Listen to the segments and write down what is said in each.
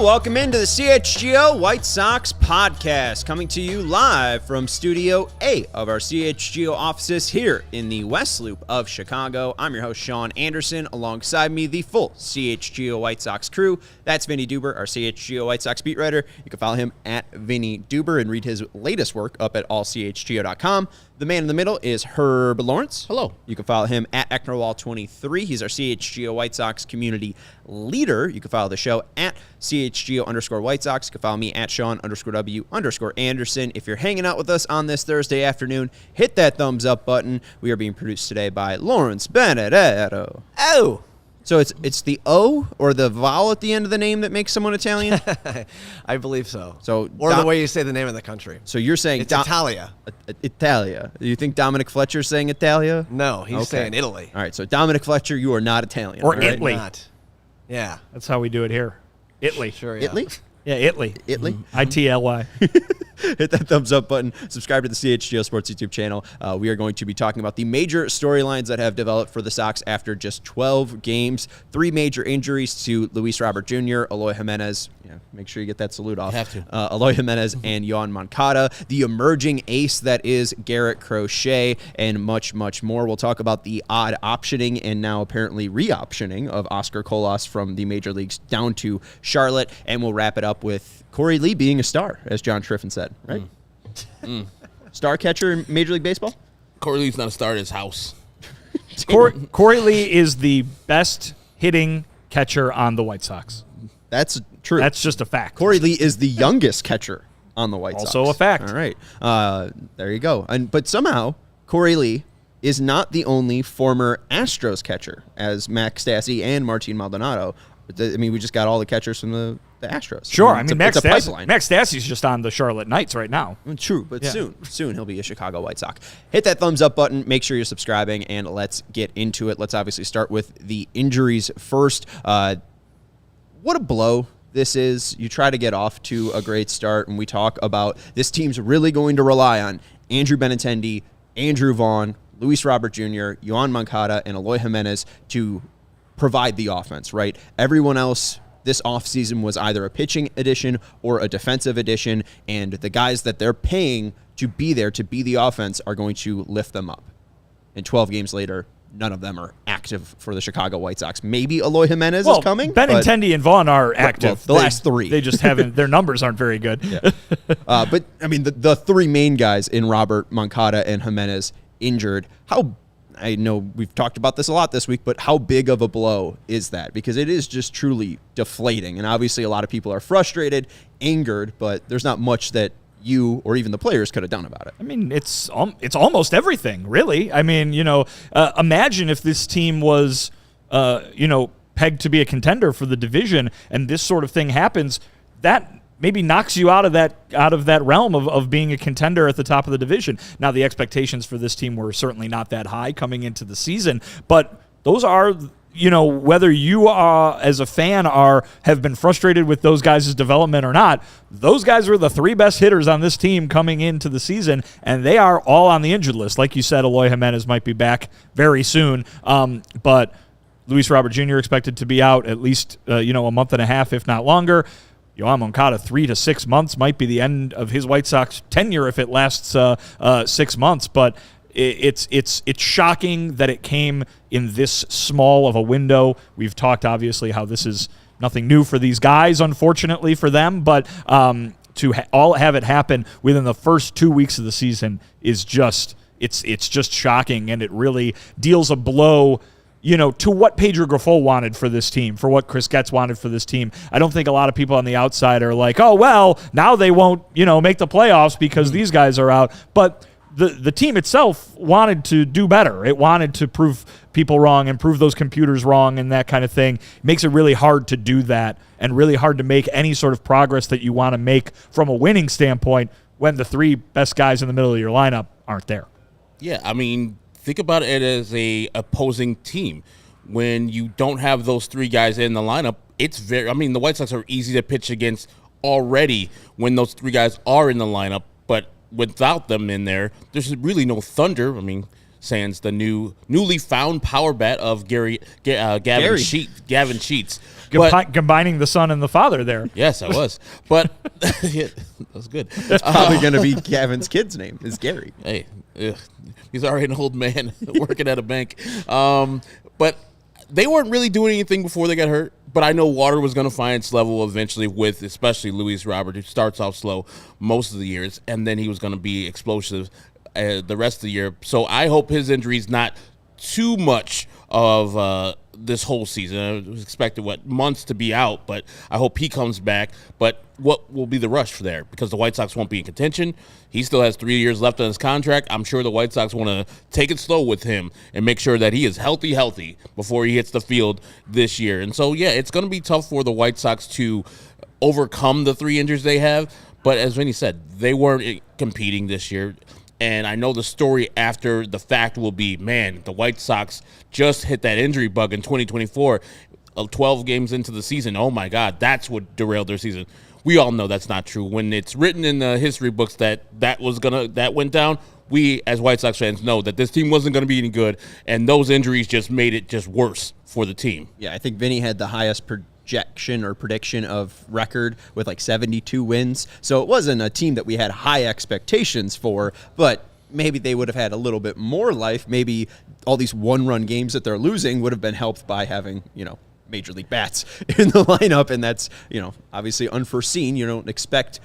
Welcome into the CHGO White Sox Podcast, coming to you live from Studio A of our CHGO offices here in the West Loop of Chicago. I'm your host, Sean Anderson. Alongside me, the full CHGO White Sox crew. That's Vinnie Duber, our CHGO White Sox beat writer. You can follow him at Vinnie Duber and read his latest work up at allchgo.com. The man in the middle is Herb Lawrence. Hello. You can follow him at Ecknerwall23. He's our CHGO White Sox community leader. You can follow the show at CHGO_White Sox. You can follow me at Sean_W_Anderson. If you're hanging out with us on this Thursday afternoon, hit that thumbs up button. We are being produced today by Lawrence Benedetto. Oh. So it's the O or the vowel at the end of the name that makes someone Italian? I believe so. Or the way you say the name of the country. So you're saying it's Italia. Italia. Do you think Dominic Fletcher's saying Italia? No, he's saying Italy. All right, so Dominic Fletcher, you are not Italian. Or right? Italy. Not. Yeah. That's how we do it here. Italy. Sure, yeah. Italy? Yeah, Italy. Italy? ITLY. Hit that thumbs up button. Subscribe to the CHGO Sports YouTube channel. We are going to be talking about the major storylines that have developed for the Sox after just 12 games. 3 major injuries to Luis Robert Jr., Eloy Jimenez. Yeah, make sure you get that salute off. You have to. Eloy Jimenez and Yoan Moncada. The emerging ace that is Garrett Crochet, and much, much more. We'll talk about the odd optioning and now apparently re-optioning of Oscar Colás from the major leagues down to Charlotte, and we'll wrap it up with Corey Lee being a star, as John Triffin said, right? Star catcher in Major League Baseball? Corey Lee's not a star at his house. Corey Lee is the best hitting catcher on the White Sox. That's true. That's just a fact. Corey Lee is the youngest catcher on the White Sox. Also a fact. All right. There you go. But somehow, Corey Lee is not the only former Astros catcher, as Max Stassi and Martin Maldonado. I mean, we just got all the catchers from the Astros. Sure. Max Stassi's just on the Charlotte Knights right now. True, but soon he'll be a Chicago White Sox. Hit that thumbs up button. Make sure you're subscribing, and let's get into it. Let's obviously start with the injuries first. What a blow this is. You try to get off to a great start, and we talk about this team's really going to rely on Andrew Benintendi, Andrew Vaughn, Luis Robert Jr., Yoan Moncada, and Eloy Jimenez to provide the offense, right? Everyone else this offseason was either a pitching addition or a defensive addition, and the guys that they're paying to be there to be the offense are going to lift them up. And 12 games later, none of them are active for the Chicago White Sox. Maybe Eloy Jimenez is coming. Benintendi and Vaughn are active. Well, the last 3. They just haven't. Their numbers aren't very good. Yeah. But, I mean, the 3 main guys in Robert, Moncada, and Jimenez injured. I know we've talked about this a lot this week, but how big of a blow is that? Because it is just truly deflating. And obviously a lot of people are frustrated, angered, but there's not much that you or even the players could have done about it. I mean, it's almost everything, really. I mean, imagine if this team was, pegged to be a contender for the division and this sort of thing happens, that maybe knocks you out of that realm of being a contender at the top of the division. Now, the expectations for this team were certainly not that high coming into the season, but those are, whether you are as a fan have been frustrated with those guys' development or not, those guys were the 3 best hitters on this team coming into the season, and they are all on the injured list. Like you said, Eloy Jimenez might be back very soon, but Luis Robert Jr. expected to be out at least a month and a half, if not longer. Yoan Moncada, 3 to 6 months might be the end of his White Sox tenure if it lasts 6 months. But it's shocking that it came in this small of a window. We've talked obviously how this is nothing new for these guys, unfortunately for them, but to all have it happen within the first 2 weeks of the season is just it's just shocking, and it really deals a blow to what Pedro Grifol wanted for this team, for what Chris Getz wanted for this team. I don't think a lot of people on the outside are like, oh, well, now they won't, make the playoffs because these guys are out. But the team itself wanted to do better. It wanted to prove people wrong and prove those computers wrong and that kind of thing. It makes it really hard to do that and really hard to make any sort of progress that you want to make from a winning standpoint when the three best guys in the middle of your lineup aren't there. Yeah, I mean, think about it as a opposing team. When you don't have those three guys in the lineup, the White Sox are easy to pitch against already when those three guys are in the lineup, but without them in there, there's really no thunder. I mean, sans the newly found power bat of Gavin Sheets. Combining the son and the father there. Yes, I was. But yeah, that was good. That's probably going to be Gavin's kid's name is Gary. Hey, he's already an old man working at a bank. But they weren't really doing anything before they got hurt. But I know water was going to find its level eventually with especially Luis Robert, who starts off slow most of the years, and then he was going to be explosive the rest of the year. So I hope his injury is not too much of this whole season. I was expected, months to be out, but I hope he comes back. But what will be the rush for there? Because the White Sox won't be in contention. He still has 3 years left on his contract. I'm sure the White Sox want to take it slow with him and make sure that he is healthy before he hits the field this year. And so, yeah, it's going to be tough for the White Sox to overcome the 3 injuries they have. But as Vinny said, they weren't competing this year. And I know the story after the fact will be, man, the White Sox just hit that injury bug in 2024, 12 games into the season. Oh, my God, that's what derailed their season. We all know that's not true. When it's written in the history books that went down, we as White Sox fans know that this team wasn't going to be any good, and those injuries just made it just worse for the team. Yeah, I think Vinny had the highest projection or prediction of record with like 72 wins. So it wasn't a team that we had high expectations for, but maybe they would have had a little bit more life. Maybe all these one-run games that they're losing would have been helped by having, major league bats in the lineup, and that's, obviously unforeseen. You don't expect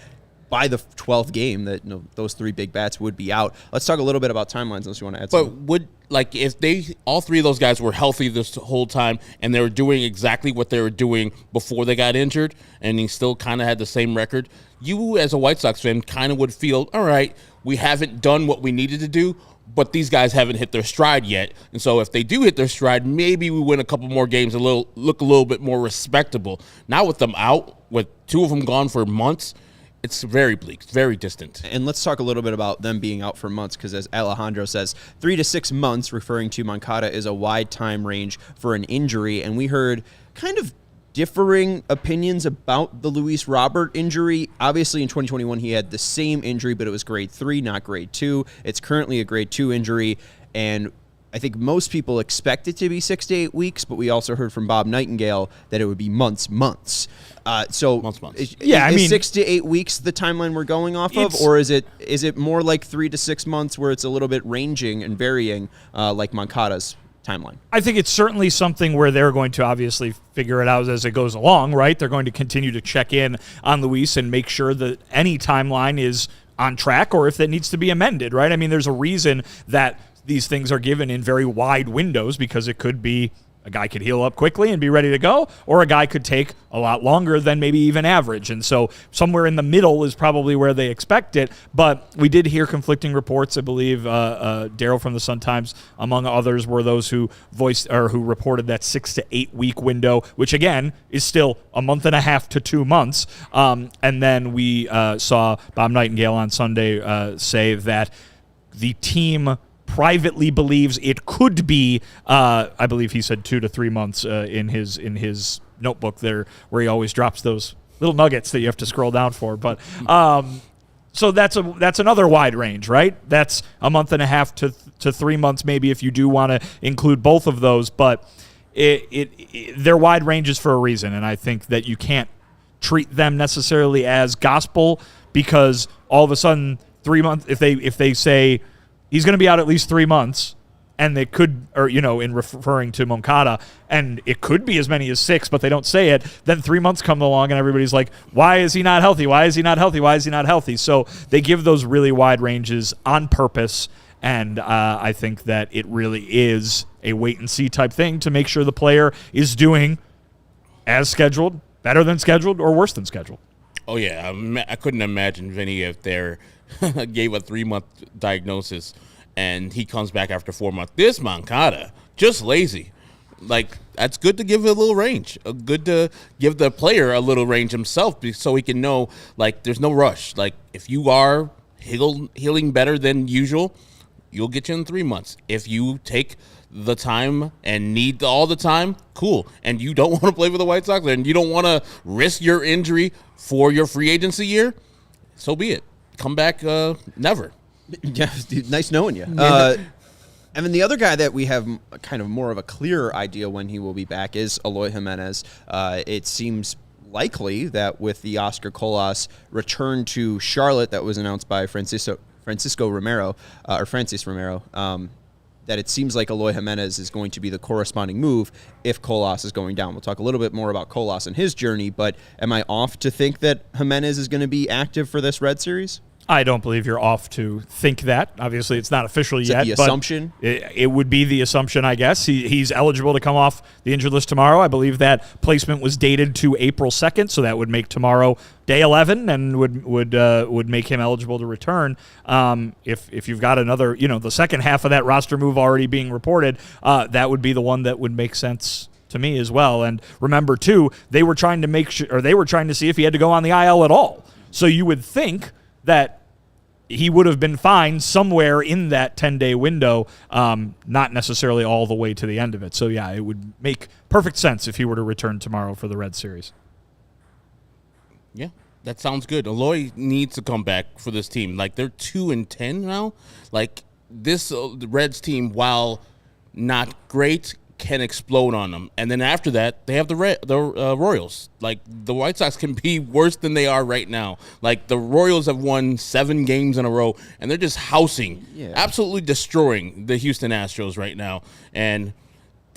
by the 12th game that those 3 big bats would be out. Let's talk a little bit about timelines unless you want to add something. But if all 3 of those guys were healthy this whole time and they were doing exactly what they were doing before they got injured and he still kind of had the same record, you as a White Sox fan kind of would feel, all right, we haven't done what we needed to do, but these guys haven't hit their stride yet. And so if they do hit their stride, maybe we win a couple more games and look a little bit more respectable. Now with them out, with 2 of them gone for months, it's very bleak, very distant. And let's talk a little bit about them being out for months, because as Alejandro says, 3 to 6 months, referring to Moncada, is a wide time range for an injury. And we heard kind of differing opinions about the Luis Robert injury. Obviously, in 2021, he had the same injury, but it was grade 3, not grade 2. It's currently a grade 2 injury, and I think most people expect it to be 6 to 8 weeks, but we also heard from Bob Nightingale that it would be months. Months. Is 6 to 8 weeks the timeline we're going off of, or is it more like 3 to 6 months where it's a little bit ranging and varying, like Moncada's timeline? I think it's certainly something where they're going to obviously figure it out as it goes along, right? They're going to continue to check in on Luis and make sure that any timeline is on track, or if that needs to be amended, right? I mean, there's a reason that these things are given in very wide windows, because it could be a guy could heal up quickly and be ready to go, or a guy could take a lot longer than maybe even average. And so somewhere in the middle is probably where they expect it. But we did hear conflicting reports. I believe Daryl from the Sun-Times, among others, were those who voiced or who reported that 6 to 8 week window, which again is still a month and a half to 2 months. And then we saw Bob Nightingale on Sunday say that the team privately believes it could be, I believe he said 2 to 3 months in his notebook there, where he always drops those little nuggets that you have to scroll down for. But so that's another wide range, right? That's a month and a half to 3 months, maybe, if you do want to include both of those. But they're wide ranges for a reason, and I think that you can't treat them necessarily as gospel, because all of a sudden 3 months, if they say he's going to be out at least 3 months, and they could, or, in referring to Moncada, and it could be as many as 6, but they don't say it, then 3 months come along and everybody's like, why is he not healthy? Why is he not healthy? Why is he not healthy? So they give those really wide ranges on purpose, and I think that it really is a wait-and-see type thing to make sure the player is doing as scheduled, better than scheduled, or worse than scheduled. Oh, yeah. I couldn't imagine Vinny if they gave a 3-month diagnosis and he comes back after 4 months. This Moncada, just lazy. Like, that's good to give it a little range. Good to give the player a little range himself so he can know, like, there's no rush. Like, if you are healing better than usual, you'll get you in 3 months. If you take the time and need all the time, cool. And you don't want to play for the White Sox and you don't want to risk your injury for your free agency year, so be it. Come back never. Yeah, nice knowing you. And then the other guy that we have kind of more of a clear idea when he will be back is Eloy Jimenez. It seems likely that with the Oscar Colás return to Charlotte that was announced by Francisco Romero, or Francis Romero, that it seems like Eloy Jimenez is going to be the corresponding move if Colás is going down. We'll talk a little bit more about Colás and his journey, but am I off to think that Jimenez is going to be active for this Red Series? I don't believe you're off to think that. Obviously, it's not official Is yet. it the but assumption? It would be the assumption, I guess. He's eligible to come off the injured list tomorrow. I believe that placement was dated to April 2nd, so that would make tomorrow day 11 and would make him eligible to return. If you've got another, the second half of that roster move already being reported, that would be the one that would make sense to me as well. And remember, too, they were trying to see if he had to go on the IL at all. So you would think that he would have been fine somewhere in that 10-day window, not necessarily all the way to the end of it. So, yeah, it would make perfect sense if he were to return tomorrow for the Red Series. Yeah, that sounds good. Eloy needs to come back for this team. Like, they're 2-10 now. Like, this the Reds team, while not great, can explode on them. And then after that, they have the Royals. Like, the White Sox can be worse than they are right now. Like, the Royals have won 7 games in a row, and they're just housing, absolutely destroying the Houston Astros right now. And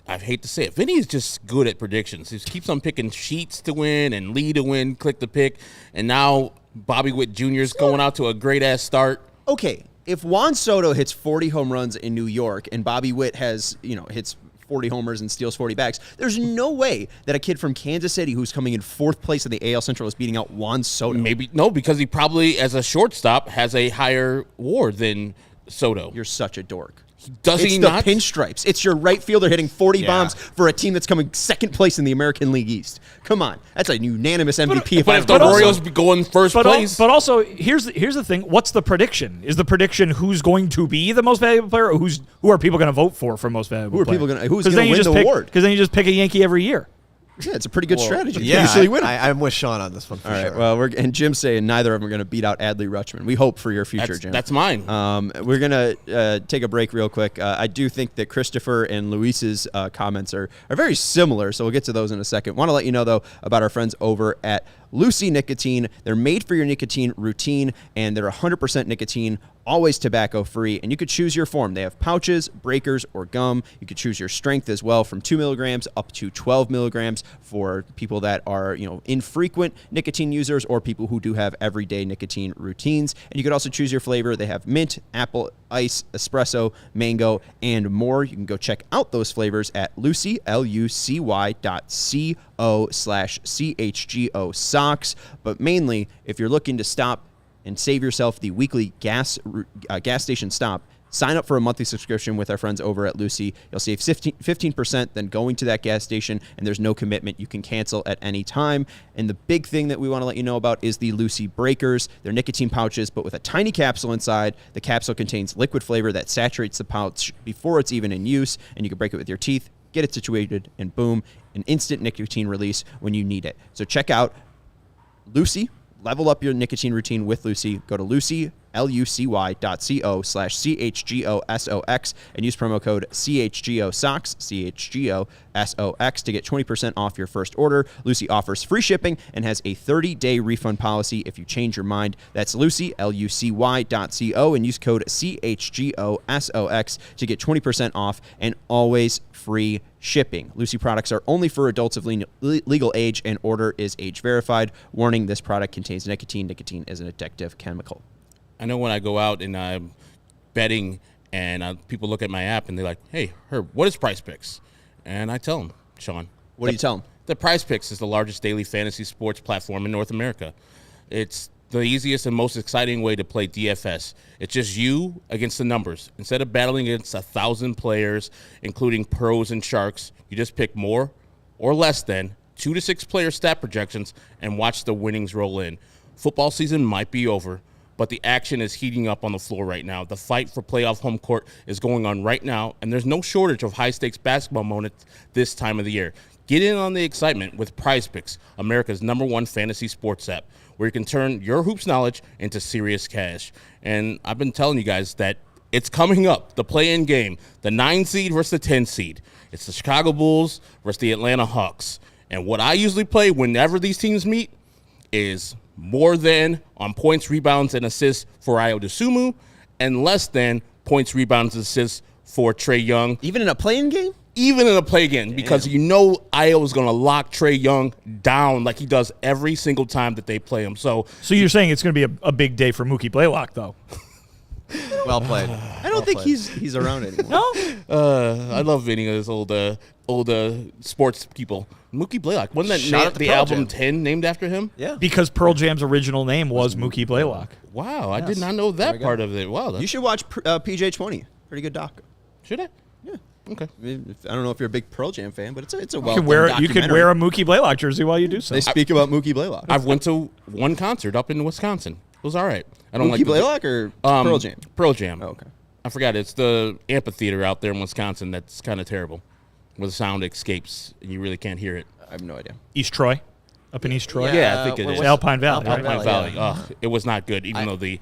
I hate to say it, Vinny is just good at predictions. He keeps on picking Sheets to win and Lee to win, click the pick. And now Bobby Witt Jr. is going out to a great-ass start. Okay, if Juan Soto hits 40 home runs in New York and Bobby Witt has, hits 40 homers and steals 40 bags, there's no way that a kid from Kansas City who's coming in 4th place in the AL Central is beating out Juan Soto. Maybe, no, because he probably, as a shortstop, has a higher WAR than Soto. You're such a dork. Does it's he the not? Pinstripes. It's your right fielder hitting 40 bombs for a team that's coming 2nd place in the American League East. Come on. That's a unanimous MVP. But if the Royals go in first place. But also, here's the thing. What's the prediction? Is the prediction who's going to be the most valuable player, or who are people going to vote for most valuable player? Who's going to win the award? Because then you just pick a Yankee every year. Yeah, it's a pretty good strategy. Yeah, usually win. I'm with Sean on this one for All right. sure. Well, and Jim's saying neither of them are going to beat out Adley Rutschman. We hope for your future, Jim. That's mine. We're going to take a break real quick. I do think that Christopher and Luis's comments are very similar, so we'll get to those in a second. Want to let you know, though, about our friends over at Lucy Nicotine. They're made for your nicotine routine, and they're 100% nicotine, always tobacco-free, and you could choose your form. They have pouches, breakers, or gum. You could choose your strength as well, from 2 milligrams up to 12 milligrams for people that are, infrequent nicotine users or people who do have everyday nicotine routines. And you could also choose your flavor. They have mint, apple, ice, espresso, mango, and more. You can go check out those flavors at Lucy, lucy.co/CHGO Sox. But mainly, if you're looking to stop and save yourself the weekly gas station stop, sign up for a monthly subscription with our friends over at Lucy. You'll save 15% then going to that gas station, and there's no commitment. You can cancel at any time. And the big thing that we want to let you know about is the Lucy Breakers. They're nicotine pouches, but with a tiny capsule inside. The capsule contains liquid flavor that saturates the pouch before it's even in use, and you can break it with your teeth, get it situated, and boom, an instant nicotine release when you need it. So check out Lucy. Level up your nicotine routine with Lucy. Go to Lucy, lucy.co/CHGOSOX, and use promo code CHGOSOX, CHGOSOX, to get 20% off your first order. Lucy offers free shipping and has a 30-day refund policy if you change your mind. That's Lucy, LUCY.co, and use code CHGOSOX to get 20% off and always free shipping. Lucy products are only for adults of legal age, and order is age verified. Warning, this product contains nicotine. Nicotine is an addictive chemical. I know when I go out and I'm betting and people look at my app and they're like, hey, Herb, what is Prize Picks? And I tell them, Sean. What do you tell them? The Prize Picks is the largest daily fantasy sports platform in North America. It's the easiest and most exciting way to play DFS. It's just you against the numbers. Instead of battling against 1,000 players, including pros and sharks, you just pick more or less than 2 to 6 player stat projections and watch the winnings roll in. Football season might be over, but the action is heating up on the floor right now. The fight for playoff home court is going on right now, and there's no shortage of high-stakes basketball moments this time of the year. Get in on the excitement with PrizePicks, America's #1 fantasy sports app, where you can turn your hoops knowledge into serious cash. And I've been telling you guys that it's coming up, the play-in game, the 9 seed versus the 10 seed. It's the Chicago Bulls versus the Atlanta Hawks. And what I usually play whenever these teams meet is more than on points, rebounds, and assists for Ayo Dosunmu, and less than points, rebounds, and assists for Trae Young. Even in a play-in game? Even in a play game, because you know Ayo is going to lock Trae Young down like he does every single time that they play him. So you're saying it's going to be a big day for Mookie Blaylock, though? Well played. I don't think he's around anymore. No? I love Vinny, those old sports people. Mookie Blaylock. Wasn't Shout out that to the Pearl album Jam. 10 named after him? Yeah. Because Pearl Jam's original name was Mookie Blaylock. Wow, I did not know that part of it. Wow. You should watch PJ20. Pretty good doc. Should I? Yeah. Okay. I don't know if you're a big Pearl Jam fan, but it's a well You could wear a Mookie Blaylock jersey while you do so. They speak about Mookie Blaylock. I've went to one concert up in Wisconsin. It was all right. I don't Mookie like Blaylock or Pearl Jam? Pearl Jam. Oh, okay. I forgot. It's the amphitheater out there in Wisconsin that's kind of terrible, where the sound escapes and you really can't hear it. I have no idea. East Troy? Up in East Troy? Yeah, I think it is. It's Alpine Valley. Alpine right? Alpine Valley, Valley. It was not good, even though the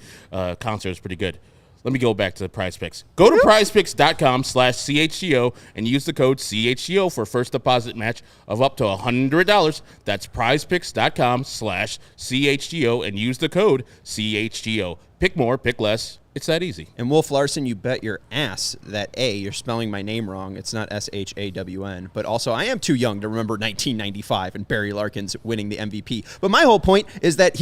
concert was pretty good. Let me go back to the PrizePicks. Go to prizepicks.com/CHGO and use the code CHGO for a first deposit match of up to $100. That's prizepicks.com/CHGO and use the code CHGO. Pick more, pick less. It's that easy. And Wolf Larson, you bet your ass that A, you're spelling my name wrong. It's not SHAWN. But also, I am too young to remember 1995 and Barry Larkins winning the MVP. But my whole point is that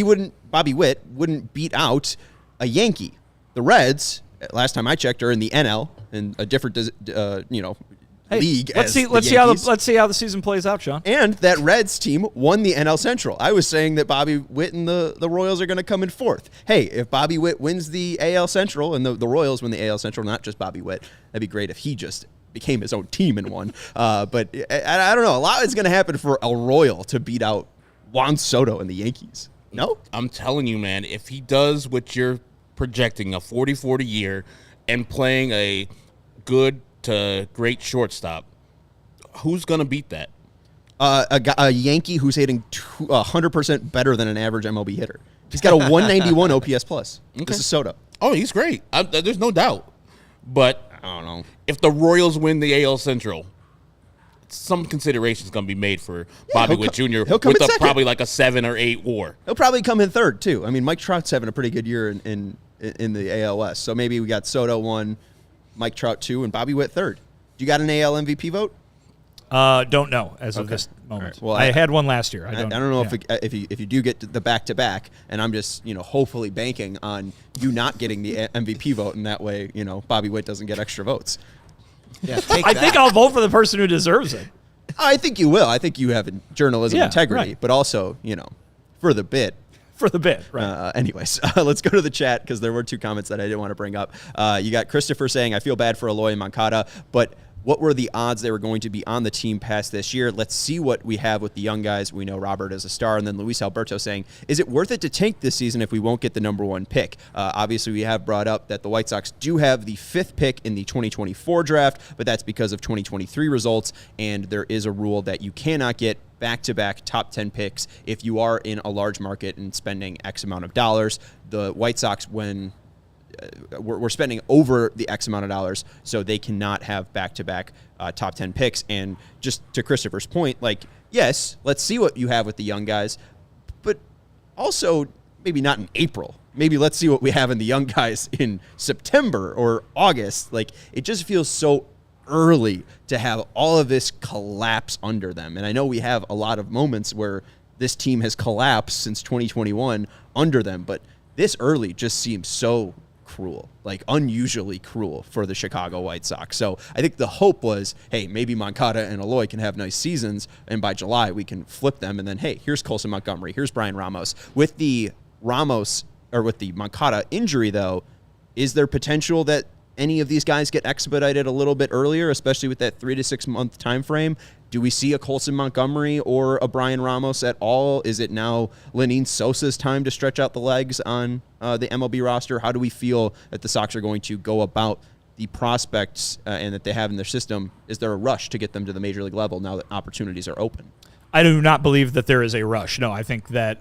Bobby Witt wouldn't beat out a Yankee. The Reds, last time I checked, are in the NL in a different, league. Let's see how the season plays out, Sean. And that Reds team won the NL Central. I was saying that Bobby Witt and the Royals are going to come in fourth. Hey, if Bobby Witt wins the AL Central and the Royals win the AL Central, not just Bobby Witt, that'd be great if he just became his own team and won. But I don't know. A lot is going to happen for a Royal to beat out Juan Soto and the Yankees. No? I'm telling you, man, if he does what you're projecting, a 40-40 year, and playing a good to great shortstop, who's going to beat that? A Yankee who's hitting 100% better than an average MLB hitter. He's got a 191 OPS plus. Okay. This is Soto. Oh, he's great. There's no doubt. But I don't know. if the Royals win the AL Central, some consideration is going to be made for Bobby Witt Jr. He'll come with in second. probably like a 7 or 8 WAR. He'll probably come in third, too. I mean, Mike Trout's having a pretty good year in the AL West. So maybe we got Soto 1, Mike Trout 2, and Bobby Witt 3rd. Do you got an AL MVP vote? Don't know as of this moment. Right. Well, I had one last year. I don't know if you do get the back-to-back, and I'm just hopefully banking on you not getting the MVP vote, and that way Bobby Witt doesn't get extra votes. Yeah, I think I'll vote for the person who deserves it. I think you will. I think you have journalism integrity, right. but also for the bit. For the bit, right. Anyways, let's go to the chat because there were 2 comments that I didn't want to bring up. You got Christopher saying, I feel bad for Eloy and Moncada, but what were the odds they were going to be on the team past this year? Let's see what we have with the young guys. We know Robert is a star. And then Luis Alberto saying, is it worth it to tank this season if we won't get the #1 pick? Obviously, we have brought up that the White Sox do have the 5th pick in the 2024 draft, but that's because of 2023 results. And there is a rule that you cannot get back-to-back top 10 picks if you are in a large market and spending X amount of dollars. The White Sox, when we're spending over the X amount of dollars, so they cannot have back-to-back top 10 picks. And just to Christopher's point, yes, let's see what you have with the young guys, but also maybe not in April. Maybe let's see what we have in the young guys in September or August. It just feels so early to have all of this collapse under them. And I know we have a lot of moments where this team has collapsed since 2021 under them, but this early just seems so cruel, unusually cruel for the Chicago White Sox. So I think the hope was, hey, maybe Moncada and Eloy can have nice seasons, and by July we can flip them, and then, hey, here's Colson Montgomery, here's Brian Ramos. With the Ramos or with the Moncada injury, though, is there potential that any of these guys get expedited a little bit earlier, especially with that 3 to 6 month time frame? Do we see a Colson Montgomery or a Brian Ramos at all? Is it now Lenin Sosa's time to stretch out the legs on the MLB roster? How do we feel that the Sox are going to go about the prospects and that they have in their system? Is there a rush to get them to the major league level now that opportunities are open? I do not believe that there is a rush. No, I think that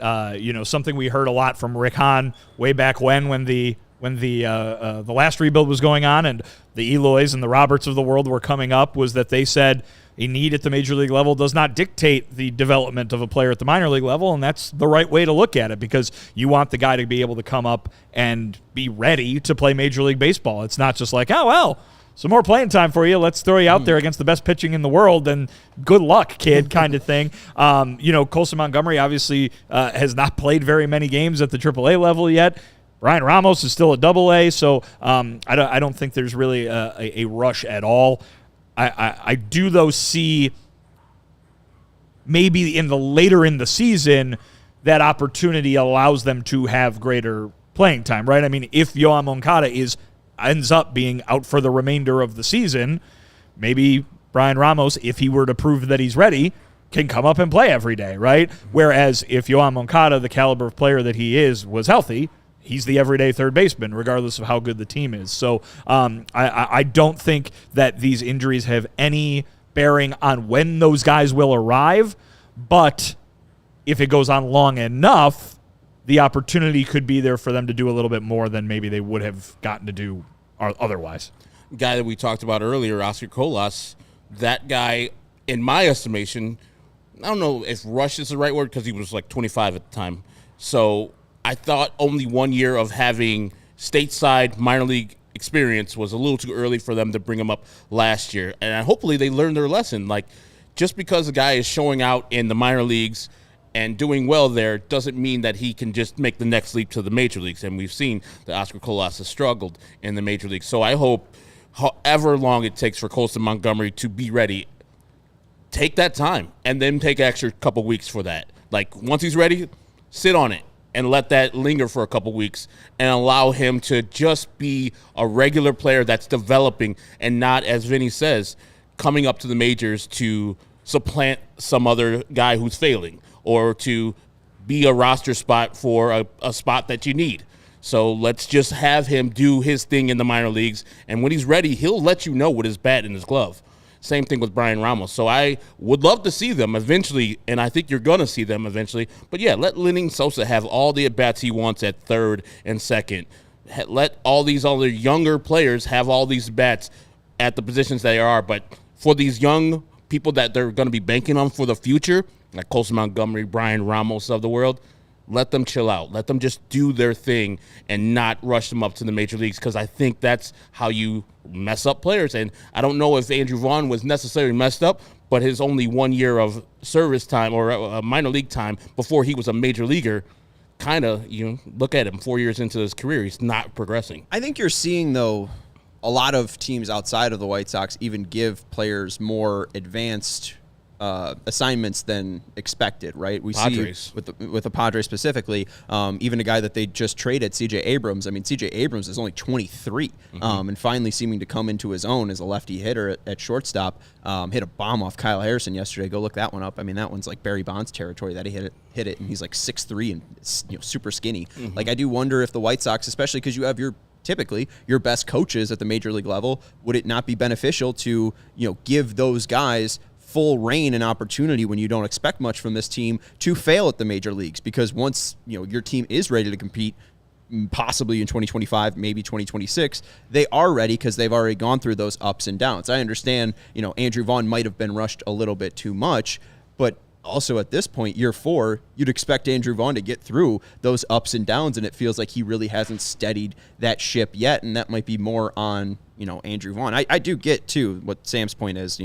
something we heard a lot from Rick Hahn way back when the last rebuild was going on and the Eloys and the Roberts of the world were coming up was that they said a need at the major league level does not dictate the development of a player at the minor league level, and that's the right way to look at it because you want the guy to be able to come up and be ready to play Major League Baseball. It's not just like, oh, well, some more playing time for you. Let's throw you out there against the best pitching in the world, and good luck, kid, kind of thing. Colson Montgomery obviously has not played very many games at the AAA level yet. Brian Ramos is still a AA, so I don't think there's really a rush at all. I do, though, see maybe later in the season that opportunity allows them to have greater playing time, right? I mean, if Yoan Moncada ends up being out for the remainder of the season, maybe Brian Ramos, if he were to prove that he's ready, can come up and play every day, right? Whereas if Yoan Moncada, the caliber of player that he is, was healthy, he's the everyday third baseman, regardless of how good the team is. So I don't think that these injuries have any bearing on when those guys will arrive, but if it goes on long enough, the opportunity could be there for them to do a little bit more than maybe they would have gotten to do otherwise. Guy that we talked about earlier, Oscar Colás, that guy, in my estimation, I don't know if rush is the right word because he was like 25 at the time. So I thought only 1 year of having stateside minor league experience was a little too early for them to bring him up last year. And hopefully they learned their lesson. Like, just because a guy is showing out in the minor leagues and doing well there doesn't mean that he can just make the next leap to the major leagues. And we've seen that Oscar Colás has struggled in the major leagues. So I hope however long it takes for Colson Montgomery to be ready, take that time and then take an extra couple weeks for that. Like, once he's ready, sit on it and let that linger for a couple weeks and allow him to just be a regular player that's developing and not, as Vinny says, coming up to the majors to supplant some other guy who's failing or to be a roster spot for a spot that you need. So let's just have him do his thing in the minor leagues, and when he's ready, he'll let you know with his bat in his glove. Same thing with Brian Ramos. So I would love to see them eventually, and I think you're going to see them eventually. But, yeah, let Lenin Sosa have all the at-bats he wants at third and second. Let all these other younger players have all these bats at the positions they are. But for these young people that they're going to be banking on for the future, like Colson Montgomery, Brian Ramos of the world, let them chill out. Let them just do their thing and not rush them up to the major leagues, because I think that's how you mess up players. And I don't know if Andrew Vaughn was necessarily messed up, but his only 1 year of service time or minor league time before he was a major leaguer, kind of, look at him 4 years into his career, he's not progressing. I think you're seeing, though, a lot of teams outside of the White Sox even give players more advanced assignments than expected, right? We Padres. see with the Padres specifically, even a guy that they just traded, CJ Abrams. I mean, CJ Abrams is only 23 and finally seeming to come into his own as a lefty hitter at shortstop. Hit a bomb off Kyle Harrison yesterday. Go look that one up. I mean, that one's like Barry Bonds territory that he hit it, and he's like 6'3" and super skinny. Like, I do wonder if the White Sox, especially because you have typically your best coaches at the major league level, would it not be beneficial to give those guys full reign and opportunity when you don't expect much from this team to fail at the major leagues? Because once your team is ready to compete, possibly in 2025, maybe 2026, they are ready because they've already gone through those ups and downs. I understand Andrew Vaughn might have been rushed a little bit too much, but also at this point, year 4, you'd expect Andrew Vaughn to get through those ups and downs, and it feels like he really hasn't steadied that ship yet, and that might be more on Andrew Vaughn. I do get too what Sam's point is.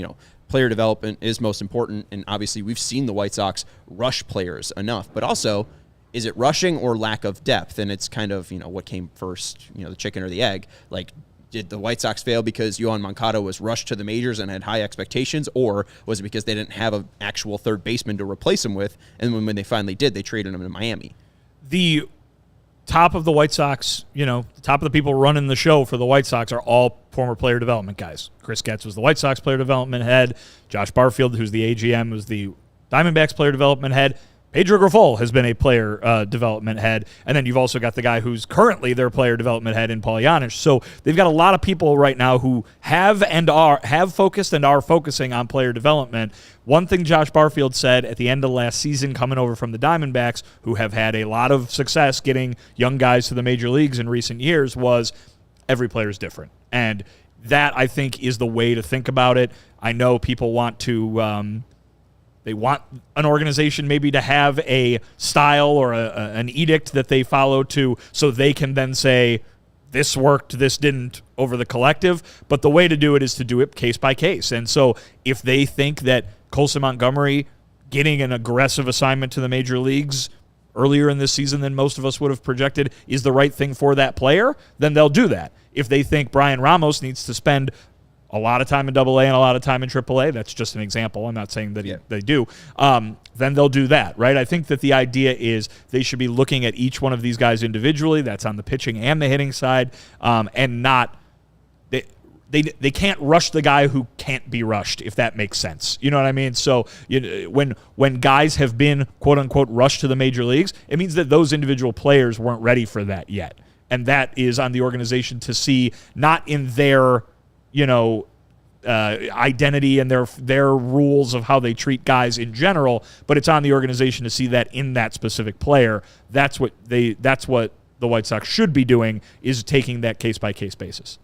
Player development is most important, and obviously we've seen the White Sox rush players enough. But also, is it rushing or lack of depth? And it's kind of, what came first, the chicken or the egg? Like, did the White Sox fail because Yoan Moncada was rushed to the majors and had high expectations, or was it because they didn't have an actual third baseman to replace him with, and when they finally did, they traded him to Miami? The top of the White Sox, the top of the people running the show for the White Sox are all former player development guys. Chris Getz was the White Sox player development head. Josh Barfield, who's the AGM, was the Diamondbacks player development head. Pedro Grifol has been a player development head. And then you've also got the guy who's currently their player development head in Paul Janich. So they've got a lot of people right now who have focused and are focusing on player development. One thing Josh Barfield said at the end of last season, coming over from the Diamondbacks, who have had a lot of success getting young guys to the major leagues in recent years, was every player is different. And that, I think, is the way to think about it. I know people want to... They want an organization maybe to have a style or an edict that they follow to, so they can then say, this worked, this didn't, over the collective. But the way to do it is to do it case by case. And so if they think that Colson Montgomery getting an aggressive assignment to the major leagues earlier in this season than most of us would have projected is the right thing for that player, then they'll do that. If they think Brian Ramos needs to spend a lot of time in AA and a lot of time in AAA, that's just an example. I'm not saying that they do. Then they'll do that, right? I think that the idea is they should be looking at each one of these guys individually. That's on the pitching and the hitting side, and not they can't rush the guy who can't be rushed, if that makes sense. You know what I mean? So when guys have been quote unquote rushed to the major leagues, it means that those individual players weren't ready for that yet, and that is on the organization to see, not in their identity and their rules of how they treat guys in general, but it's on the organization to see that in that specific player. That's what the White Sox should be doing, is taking that case by case basis.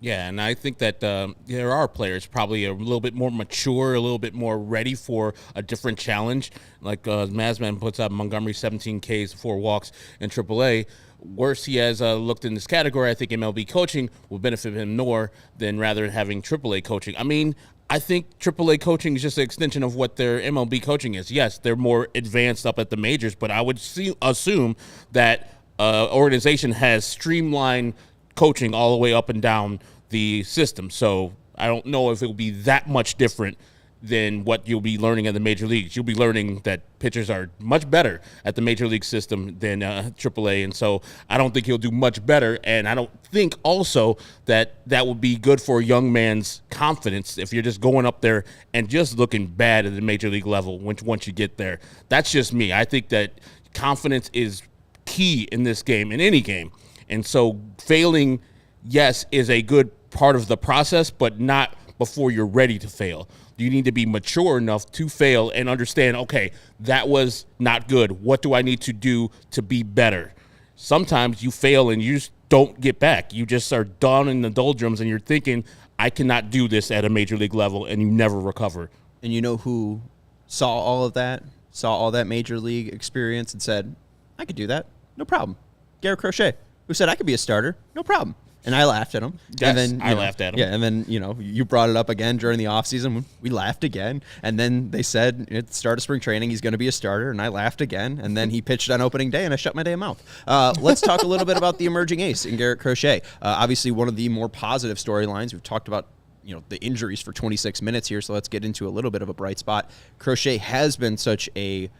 Yeah, and I think that there are players probably a little bit more mature, a little bit more ready for a different challenge. Like Mazman puts out Montgomery 17 Ks, 4 walks in AAA. Worse, he has looked in this category. I think MLB coaching will benefit him more than rather having AAA coaching. I mean, I think AAA coaching is just an extension of what their MLB coaching is. Yes, they're more advanced up at the majors, but I would assume that organization has streamlined coaching all the way up and down the system. So I don't know if it will be that much different than what you'll be learning in the major leagues. You'll be learning that pitchers are much better at the major league system than AAA, and so I don't think he'll do much better, and I don't think also that would be good for a young man's confidence if you're just going up there and just looking bad at the major league level once you get there. That's just me. I think that confidence is key in this game, in any game, and so failing, yes, is a good part of the process, but not before you're ready to fail. You need to be mature enough to fail and understand, okay, that was not good. What do I need to do to be better? Sometimes you fail and you just don't get back. You just are down in the doldrums and you're thinking, I cannot do this at a major league level, and you never recover. And you know who saw all of that, saw all that major league experience and said, I could do that, no problem. Garrett Crochet, who said I could be a starter, no problem. And I laughed at him. Yes, and then, I laughed at him. Yeah, and then, you brought it up again during the offseason. We laughed again. And then they said at the start of spring training he's going to be a starter, and I laughed again. And then he pitched on opening day, and I shut my damn mouth. Let's talk a little bit about the emerging ace in Garrett Crochet. Obviously, one of the more positive storylines. We've talked about the injuries for 26 minutes here, so let's get into a little bit of a bright spot. Crochet has been such maybe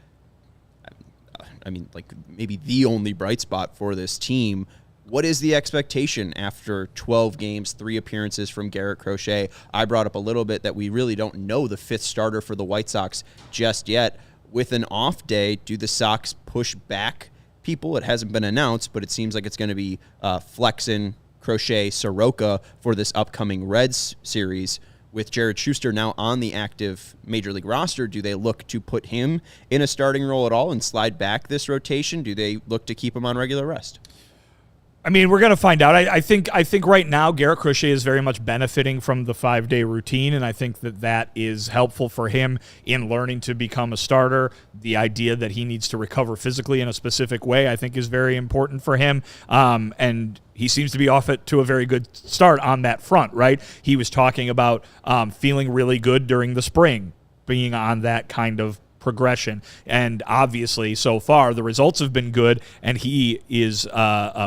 the only bright spot for this team. What is the expectation after 12 games, 3 appearances from Garrett Crochet? I brought up a little bit that we really don't know the 5th starter for the White Sox just yet. With an off day, do the Sox push back people? It hasn't been announced, but it seems like it's going to be Flexen, Crochet, Soroka for this upcoming Reds series. With Jared Schuster now on the active Major League roster, do they look to put him in a starting role at all and slide back this rotation? Do they look to keep him on regular rest? I mean, we're going to find out. I think right now Garrett Crochet is very much benefiting from the 5-day routine, and I think that is helpful for him in learning to become a starter. The idea that he needs to recover physically in a specific way, I think, is very important for him, and he seems to be off to a very good start on that front, right? He was talking about feeling really good during the spring, being on that kind of progression, and obviously so far the results have been good, and he is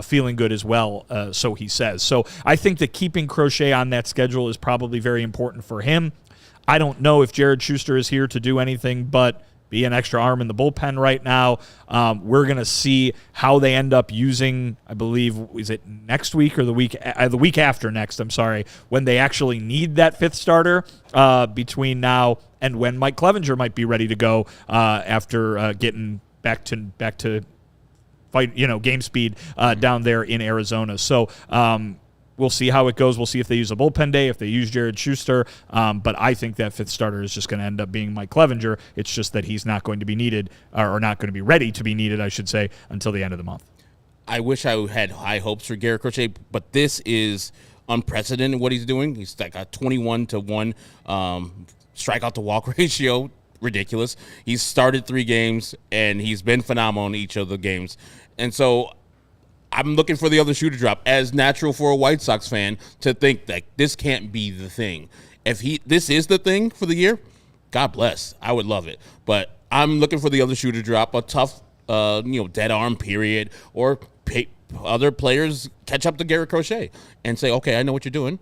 feeling good as well, so he says. So I think that keeping Crochet on that schedule is probably very important for him. I don't know if Jared Schuster is here to do anything but be an extra arm in the bullpen right now. We're going to see how they end up using, I believe, is it next week or the week after next, I'm sorry, when they actually need that fifth starter between now and when Mike Clevenger might be ready to go after getting back to fight, game speed down there in Arizona. So we'll see how it goes. We'll see if they use a bullpen day, if they use Jared Schuster. But I think that fifth starter is just going to end up being Mike Clevenger. It's just that he's not going to be needed, or not going to be ready to be needed, I should say, until the end of the month. I wish I had high hopes for Garrett Crochet, but this is unprecedented what he's doing. He's like a 21-1 strikeout to walk ratio. Ridiculous. He's started 3 games, and he's been phenomenal in each of the games. And so I'm looking for the other shoe to drop, as natural for a White Sox fan to think that this can't be the thing. If this is the thing for the year, God bless. I would love it. But I'm looking for the other shoe to drop, a tough, dead arm period, or other players catch up to Garrett Crochet and say, okay, I know what you're doing.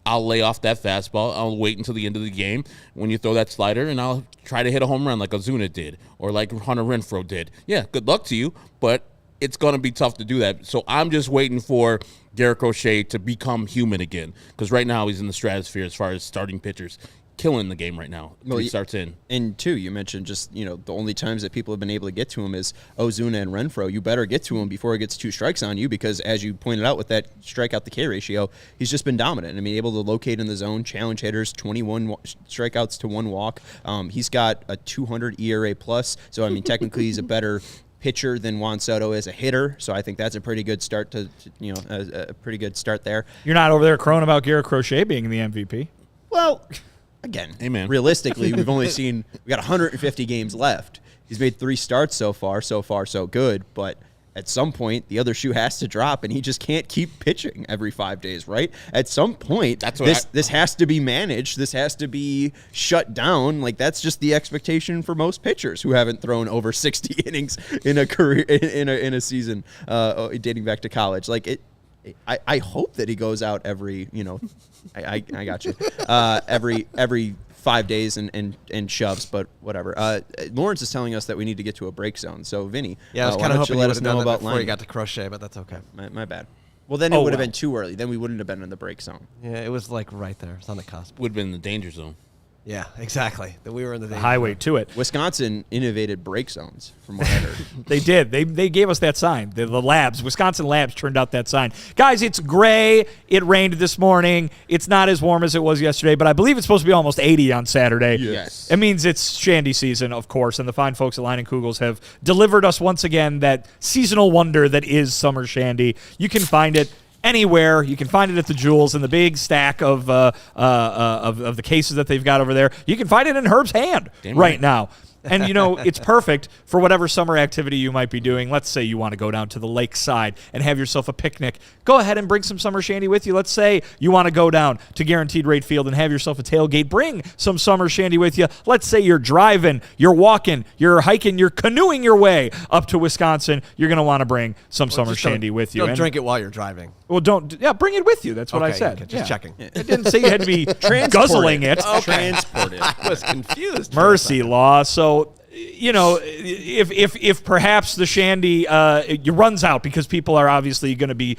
I'll lay off that fastball. I'll wait until the end of the game when you throw that slider, and I'll try to hit a home run like Ozuna did or like Hunter Renfroe did. Yeah, good luck to you, but it's going to be tough to do that. So I'm just waiting for Garrett Crochet to become human again, because right now he's in the stratosphere as far as starting pitchers. Killing the game right now. Well, he starts in. And, too, you mentioned just, the only times that people have been able to get to him is Ozuna and Renfroe. You better get to him before he gets 2 strikes on you, because, as you pointed out with that strikeout to K ratio, he's just been dominant. I mean, able to locate in the zone, challenge hitters, 21 strikeouts to 1 walk. He's got a 200 ERA plus, so, I mean, technically he's a better pitcher than Juan Soto is a hitter, so I think that's a pretty good start a pretty good start there. You're not over there crowing about Garrett Crochet being the MVP? Well, again, Amen. Realistically, we got 150 games left. He's made 3 starts so far so good, but at some point the other shoe has to drop, and he just can't keep pitching every 5 days, right? At some point, this has to be managed. This has to be shut down. Like, that's just the expectation for most pitchers who haven't thrown over 60 innings in a career in a season dating back to college. Like, I hope that he goes out every, I got you, every 5 days and shoves, but whatever. Lawrence is telling us that we need to get to a break zone. So, Vinny, I was kind of hoping you would have done that before you got to Crochet, but that's okay. My bad. Well, then it would have been too early. Then we wouldn't have been in the break zone. Yeah, it was like right there. It's on the cusp. Would have been in the danger zone. Yeah, exactly. That we were in the highway to it. Wisconsin innovated break zones, from what I heard. They did. They gave us that sign. The labs, Wisconsin labs, turned out that sign. Guys, it's gray. It rained this morning. It's not as warm as it was yesterday, but I believe it's supposed to be almost 80 on Saturday. Yes. It means it's Shandy season, of course, and the fine folks at Line and Kugels have delivered us once again that seasonal wonder that is summer Shandy. You can find it anywhere. You can find it at the Jewels in the big stack of the cases that they've got over there. You can find it in Herb's hand right now. And, it's perfect for whatever summer activity you might be doing. Let's say you want to go down to the lakeside and have yourself a picnic. Go ahead and bring some summer shandy with you. Let's say you want to go down to Guaranteed Rate Field and have yourself a tailgate. Bring some summer shandy with you. Let's say you're driving, you're walking, you're hiking, you're canoeing your way up to Wisconsin. You're going to want to bring some summer shandy with you. Don't drink it while you're driving. Well, bring it with you. That's what I said. Okay, just checking. It didn't say you had to be guzzling it. Transported. I was confused. Mercy law. So, if perhaps the shandy runs out because people are obviously going to be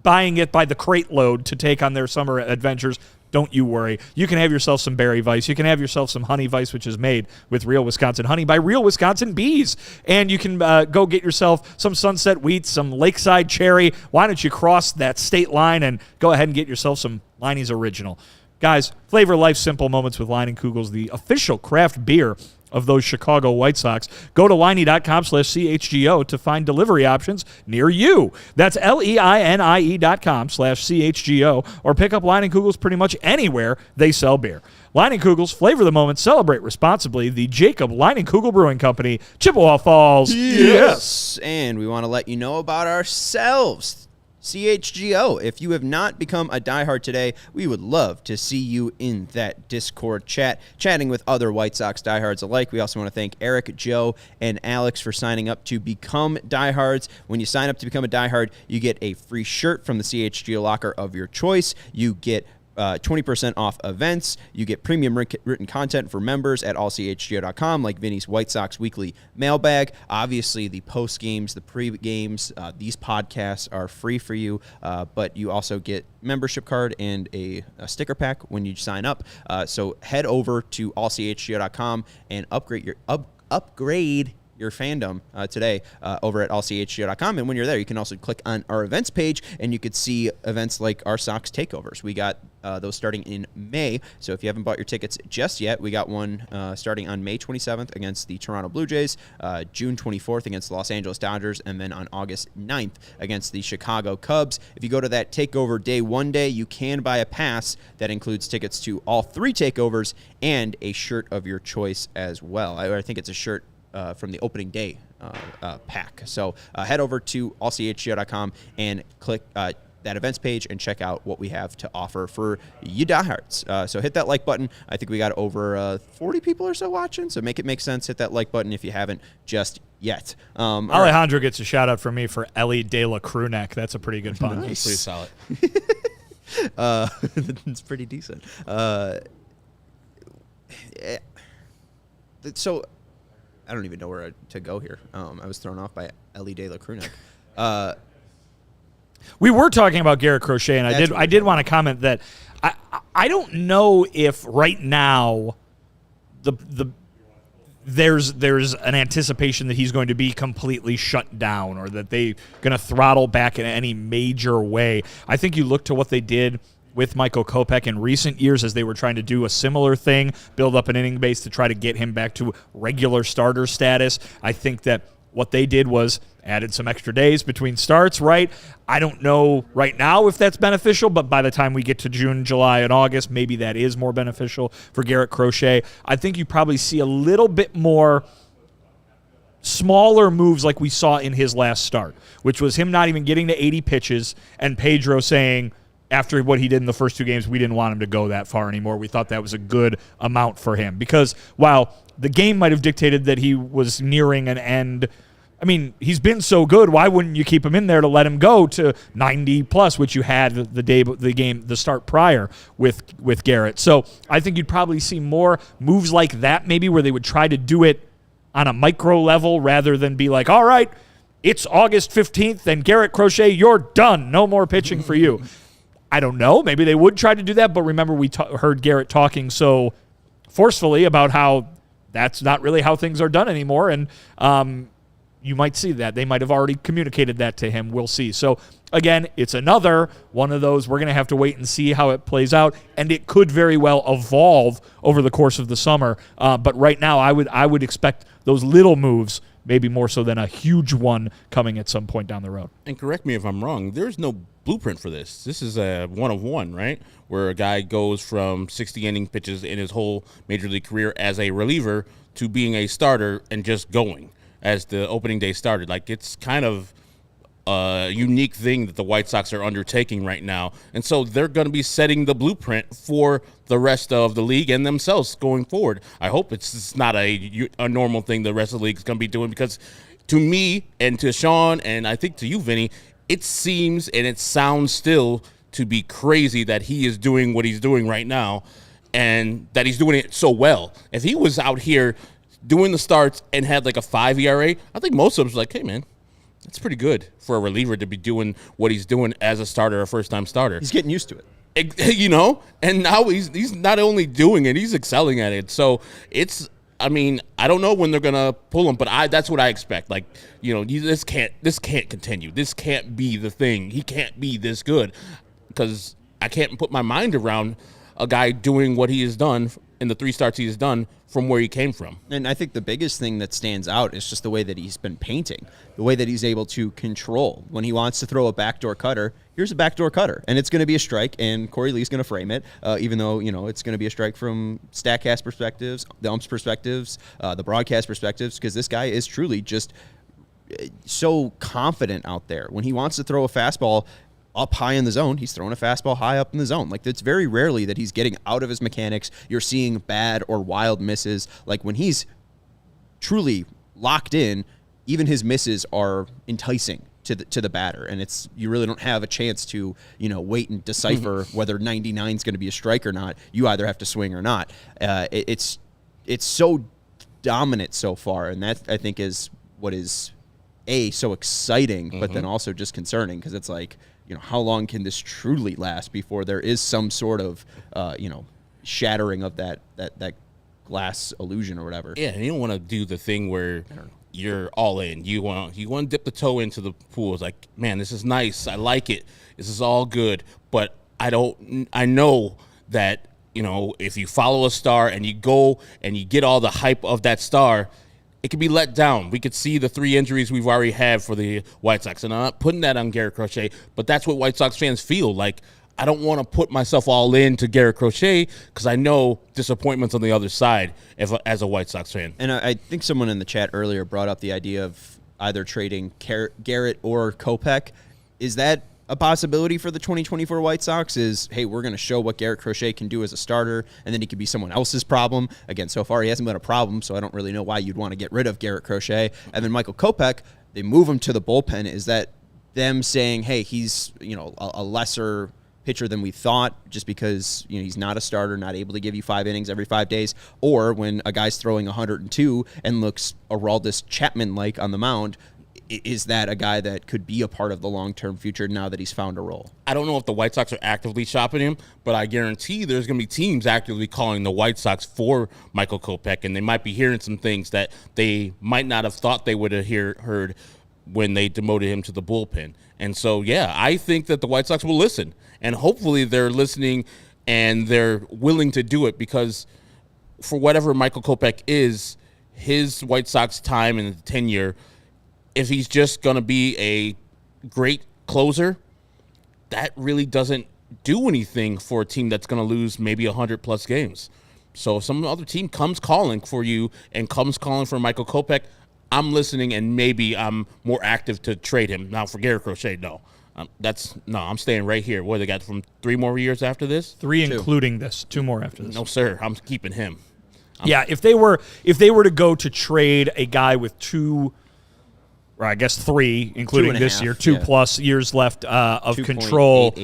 buying it by the crate load to take on their summer adventures, don't you worry. You can have yourself some berry vice. You can have yourself some honey vice, which is made with real Wisconsin honey by real Wisconsin bees. And you can go get yourself some Sunset Wheat, some Lakeside Cherry. Why don't you cross that state line and go ahead and get yourself some Liney's Original. Guys, flavor life's simple moments with Line and Kugels, the official craft beer of those Chicago White Sox. Go to Liney.com/CHGO to find delivery options near you. That's LEINIE.com/CHGO, or pick up Line and Kugels pretty much anywhere they sell beer. Line and Kugels, flavor the moment, celebrate responsibly. The Jacob Line and Kugel Brewing Company, Chippewa Falls. Yes. And we want to let you know about ourselves. CHGO. If you have not become a diehard today, we would love to see you in that Discord chatting with other White Sox diehards alike. We also want to thank Eric, Joe, and Alex for signing up to become diehards. When you sign up to become a diehard, you get a free shirt from the CHGO locker of your choice. You get 20% off events. You get premium written content for members at allchgo.com, like Vinny's White Sox weekly mailbag. Obviously, the post games, the pre games, these podcasts are free for you, but you also get membership card and a sticker pack when you sign up. So head over to allchgo.com and upgrade your fandom today over at allchgo.com. And when you're there, you can also click on our events page, and you could see events like our Sox takeovers. We got those starting in May. So if you haven't bought your tickets just yet, we got one starting on May 27th against the Toronto Blue Jays, June 24th against the Los Angeles Dodgers, and then on August 9th against the Chicago Cubs. If you go to that takeover day one day, you can buy a pass that includes tickets to all 3 takeovers and a shirt of your choice as well. I think it's a shirt from the opening day pack. So head over to allchgo.com and click that events page and check out what we have to offer for you diehards. So hit that like button. I think we got over 40 people or so watching, so make it make sense. Hit that like button if you haven't just yet. Alejandro gets a shout out from me for Ellie De La Crewneck. That's a pretty good pun. Nice. Pretty solid. It's pretty decent. So I don't even know where to go here. I was thrown off by Ellie De La Crewneck. We were talking about Garrett Crochet, and I did want to comment that I don't know if right now there's an anticipation that he's going to be completely shut down or that they're going to throttle back in any major way. I think you look to what they did with Michael Kopech in recent years as they were trying to do a similar thing, build up an inning base to try to get him back to regular starter status. I think that what they did was added some extra days between starts, right? I don't know right now if that's beneficial, but by the time we get to June, July, and August, maybe that is more beneficial for Garrett Crochet. I think you probably see a little bit more smaller moves like we saw in his last start, which was him not even getting to 80 pitches and Pedro saying, after what he did in the first 2 games, we didn't want him to go that far anymore. We thought that was a good amount for him. Because while the game might have dictated that he was nearing an end, I mean, he's been so good, why wouldn't you keep him in there to let him go to 90+, which you had the start prior with Garrett. So I think you'd probably see more moves like that maybe where they would try to do it on a micro level rather than be like, all right, it's August 15th and Garrett Crochet, you're done. No more pitching for you. I don't know. Maybe they would try to do that, but remember we heard Garrett talking so forcefully about how that's not really how things are done anymore, and you might see that. They might have already communicated that to him. We'll see. So, again, it's another one of those. We're going to have to wait and see how it plays out, and it could very well evolve over the course of the summer. But right now, I would expect those little moves, maybe more so than a huge one coming at some point down the road. And correct me if I'm wrong, there's no blueprint for this. This is a one-of-one, right? Where a guy goes from 60 inning pitches in his whole major league career as a reliever to being a starter and just going as the opening day started. Like, it's kind of a unique thing that the White Sox are undertaking right now. And so they're going to be setting the blueprint for the rest of the league and themselves going forward. I hope it's not a normal thing the rest of the league is going to be doing, because to me and to Sean and I think to you, Vinny, it seems and it sounds still to be crazy that he is doing what he's doing right now and that he's doing it so well. If he was out here doing the starts and had like a 5 ERA, I think most of us were like, hey, man, that's pretty good for a reliever to be doing what he's doing as a starter, a first-time starter. He's getting used to it. You know? And now he's not only doing it, he's excelling at it. So it's, I mean, I don't know when they're going to pull him, but that's what I expect. Like, you know, this can't continue. This can't be the thing. He can't be this good, because I can't put my mind around a guy doing what he has done in the 3 starts he has done from where he came from. And I think the biggest thing that stands out is just the way that he's been painting, the way that he's able to control. When he wants to throw a backdoor cutter, here's a backdoor cutter, and it's going to be a strike, and Corey Lee's going to frame it, even though, you know, it's going to be a strike from StatCast perspectives, the umps perspectives, the broadcast perspectives, because this guy is truly just so confident out there. When he wants to throw a fastball up high in the zone, he's throwing a fastball high up in the zone. Like, it's very rarely that he's getting out of his mechanics. You're seeing bad or wild misses. Like, when he's truly locked in, even his misses are enticing to the batter, and you really don't have a chance to wait and decipher whether 99 is going to be a strike or not. You either have to swing or not. It's so dominant so far, and that I think is what is so exciting, but then also just concerning, because it's like, how long can this truly last before there is some sort of shattering of that glass illusion or whatever. Yeah, and you don't want to do the thing where you're all in. You want to dip the toe into the pool. It's like, man, this is nice. I like it. This is all good. But I know that, if you follow a star and you go and you get all the hype of that star, it could be let down. We could see the 3 injuries we've already had for the White Sox. And I'm not putting that on Garrett Crochet, but that's what White Sox fans feel like. I don't want to put myself all in to Garrett Crochet because I know disappointment's on the other side as a White Sox fan. And I think someone in the chat earlier brought up the idea of either trading Garrett or Kopech. Is that a possibility for the 2024 White Sox? Is, hey, we're going to show what Garrett Crochet can do as a starter, and then he could be someone else's problem. Again, so far he hasn't been a problem, so I don't really know why you'd want to get rid of Garrett Crochet. And then Michael Kopech, they move him to the bullpen. Is that them saying, hey, he's a lesser pitcher than we thought, just because he's not a starter, not able to give you 5 innings every 5 days, or when a guy's throwing 102 and looks Aroldis Chapman-like on the mound, is that a guy that could be a part of the long-term future now that he's found a role? I don't know if the White Sox are actively shopping him, but I guarantee there's going to be teams actively calling the White Sox for Michael Kopech, and they might be hearing some things that they might not have thought they would have heard when they demoted him to the bullpen. And so, yeah, I think that the White Sox will listen. And hopefully they're listening and they're willing to do it, because for whatever Michael Kopech is, his White Sox time in the tenure, if he's just going to be a great closer, that really doesn't do anything for a team that's going to lose maybe 100-plus games. So if some other team comes calling for you and comes calling for Michael Kopech, I'm listening, and maybe I'm more active to trade him. Now, for Garrett Crochet, no. I'm staying right here. What, they got from 3 more years after this? 3 including this, 2 more after this. No, sir. I'm keeping him. If they were to go to trade a guy with 2, or I guess 3, including this year, 2+ years left of control,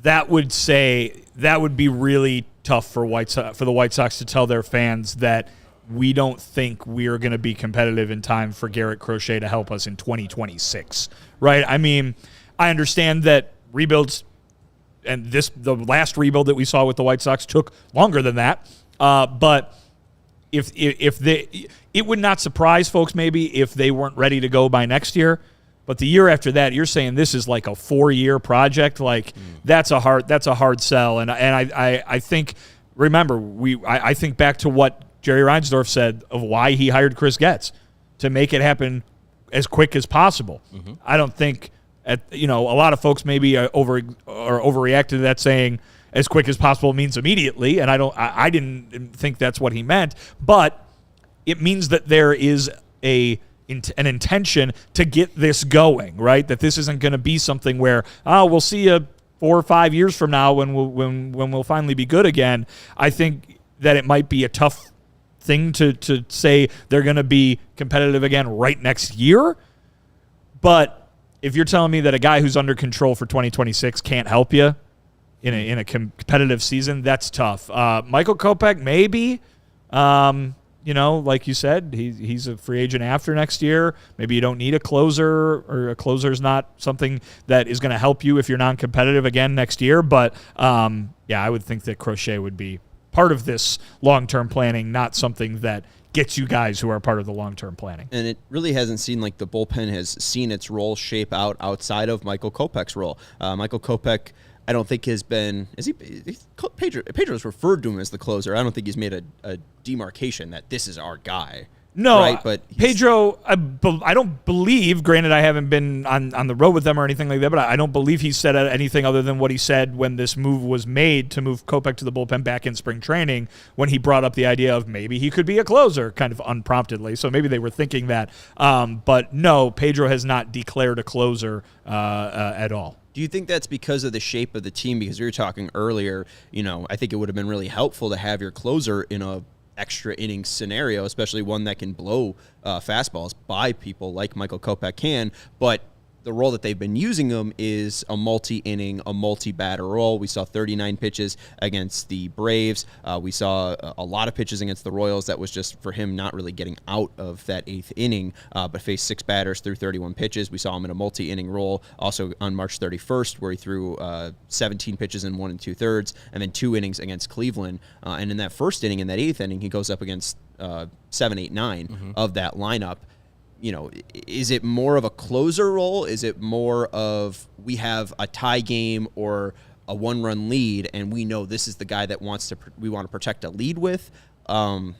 that would be really tough for the White Sox to tell their fans that we don't think we are going to be competitive in time for Garrett Crochet to help us in 2026, right? I mean, I understand that rebuilds, and the last rebuild that we saw with the White Sox took longer than that, but it would not surprise folks maybe if they weren't ready to go by next year. But the year after that, you're saying this is like a 4-year project. Like that's a hard sell. And I think, remember, I think back to what Jerry Reinsdorf said of why he hired Chris Getz, to make it happen as quick as possible. Mm-hmm. I don't think a lot of folks maybe are overreacted to that, saying as quick as possible means immediately, and I didn't think that's what he meant, but it means that there is an intention to get this going, right? That this isn't going to be something where we'll see you 4 or 5 years from now when we'll finally be good again. I think that it might be a tough thing to say they're going to be competitive again right next year, but if you're telling me that a guy who's under control for 2026 can't help you in a competitive season, that's tough. Michael Kopech, maybe. Like you said, he's a free agent after next year. Maybe you don't need a closer, or a closer is not something that is going to help you if you're non-competitive again next year. But, I would think that Crochet would be part of this long-term planning, not something that gets you guys who are part of the long-term planning. And it really hasn't seemed like the bullpen has seen its role shape out outside of Michael Kopech's role. Michael Kopech, I don't think has been, Pedro's referred to him as the closer. I don't think he's made a demarcation that this is our guy. No, right? But Pedro, I don't believe, granted I haven't been on the road with them or anything like that, but I don't believe he said anything other than what he said when this move was made to move Kopech to the bullpen back in spring training, when he brought up the idea of maybe he could be a closer, kind of unpromptedly. So maybe they were thinking that. But no, Pedro has not declared a closer at all. Do you think that's because of the shape of the team? Because we were talking earlier, I think it would have been really helpful to have your closer in a extra innings scenario, especially one that can blow fastballs by people like Michael Kopech can. But the role that they've been using him is a multi-inning, a multi-batter role. We saw 39 pitches against the Braves. We saw a lot of pitches against the Royals. That was just for him not really getting out of that 8th inning, but faced 6 batters through 31 pitches. We saw him in a multi-inning role also on March 31st, where he threw 17 pitches in 1 2/3, and then 2 innings against Cleveland. And in that first inning, in that 8th inning, he goes up against 7, 8, 9 of that lineup. Is it more of a closer role? Is it more of we have a tie game or a 1-run lead, and we know this is the guy that we want to protect a lead with? How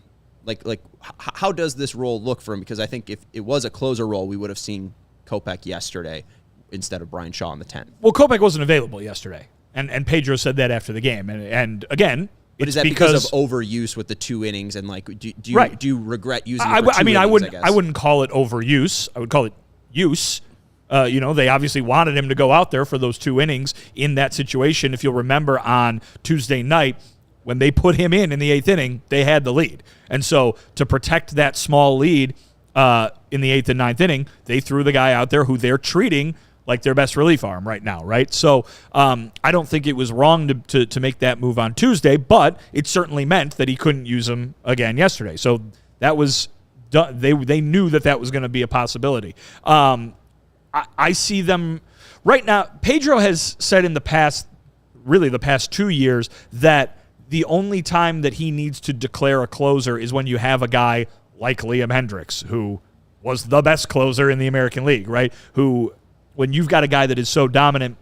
does this role look for him? Because I think if it was a closer role, we would have seen Kopech yesterday instead of Brian Shaw in the 10th. Well, Kopech wasn't available yesterday, and Pedro said that after the game. And again, but is that because of overuse with the 2 innings and do you regret using? I innings, I wouldn't call it overuse. I would call it use. They obviously wanted him to go out there for those 2 innings in that situation. If you'll remember on Tuesday night, when they put him in the 8th inning, they had the lead. And so to protect that small lead in the 8th and 9th inning, they threw the guy out there who they're treating like their best relief arm right now, right? So I don't think it was wrong to make that move on Tuesday, but it certainly meant that he couldn't use him again yesterday. So that was done. They knew that was going to be a possibility. I see them right now. Pedro has said in the past, really the past 2 years, that the only time that he needs to declare a closer is when you have a guy like Liam Hendriks, who was the best closer in the American League, right? Who, when you've got a guy that is so dominant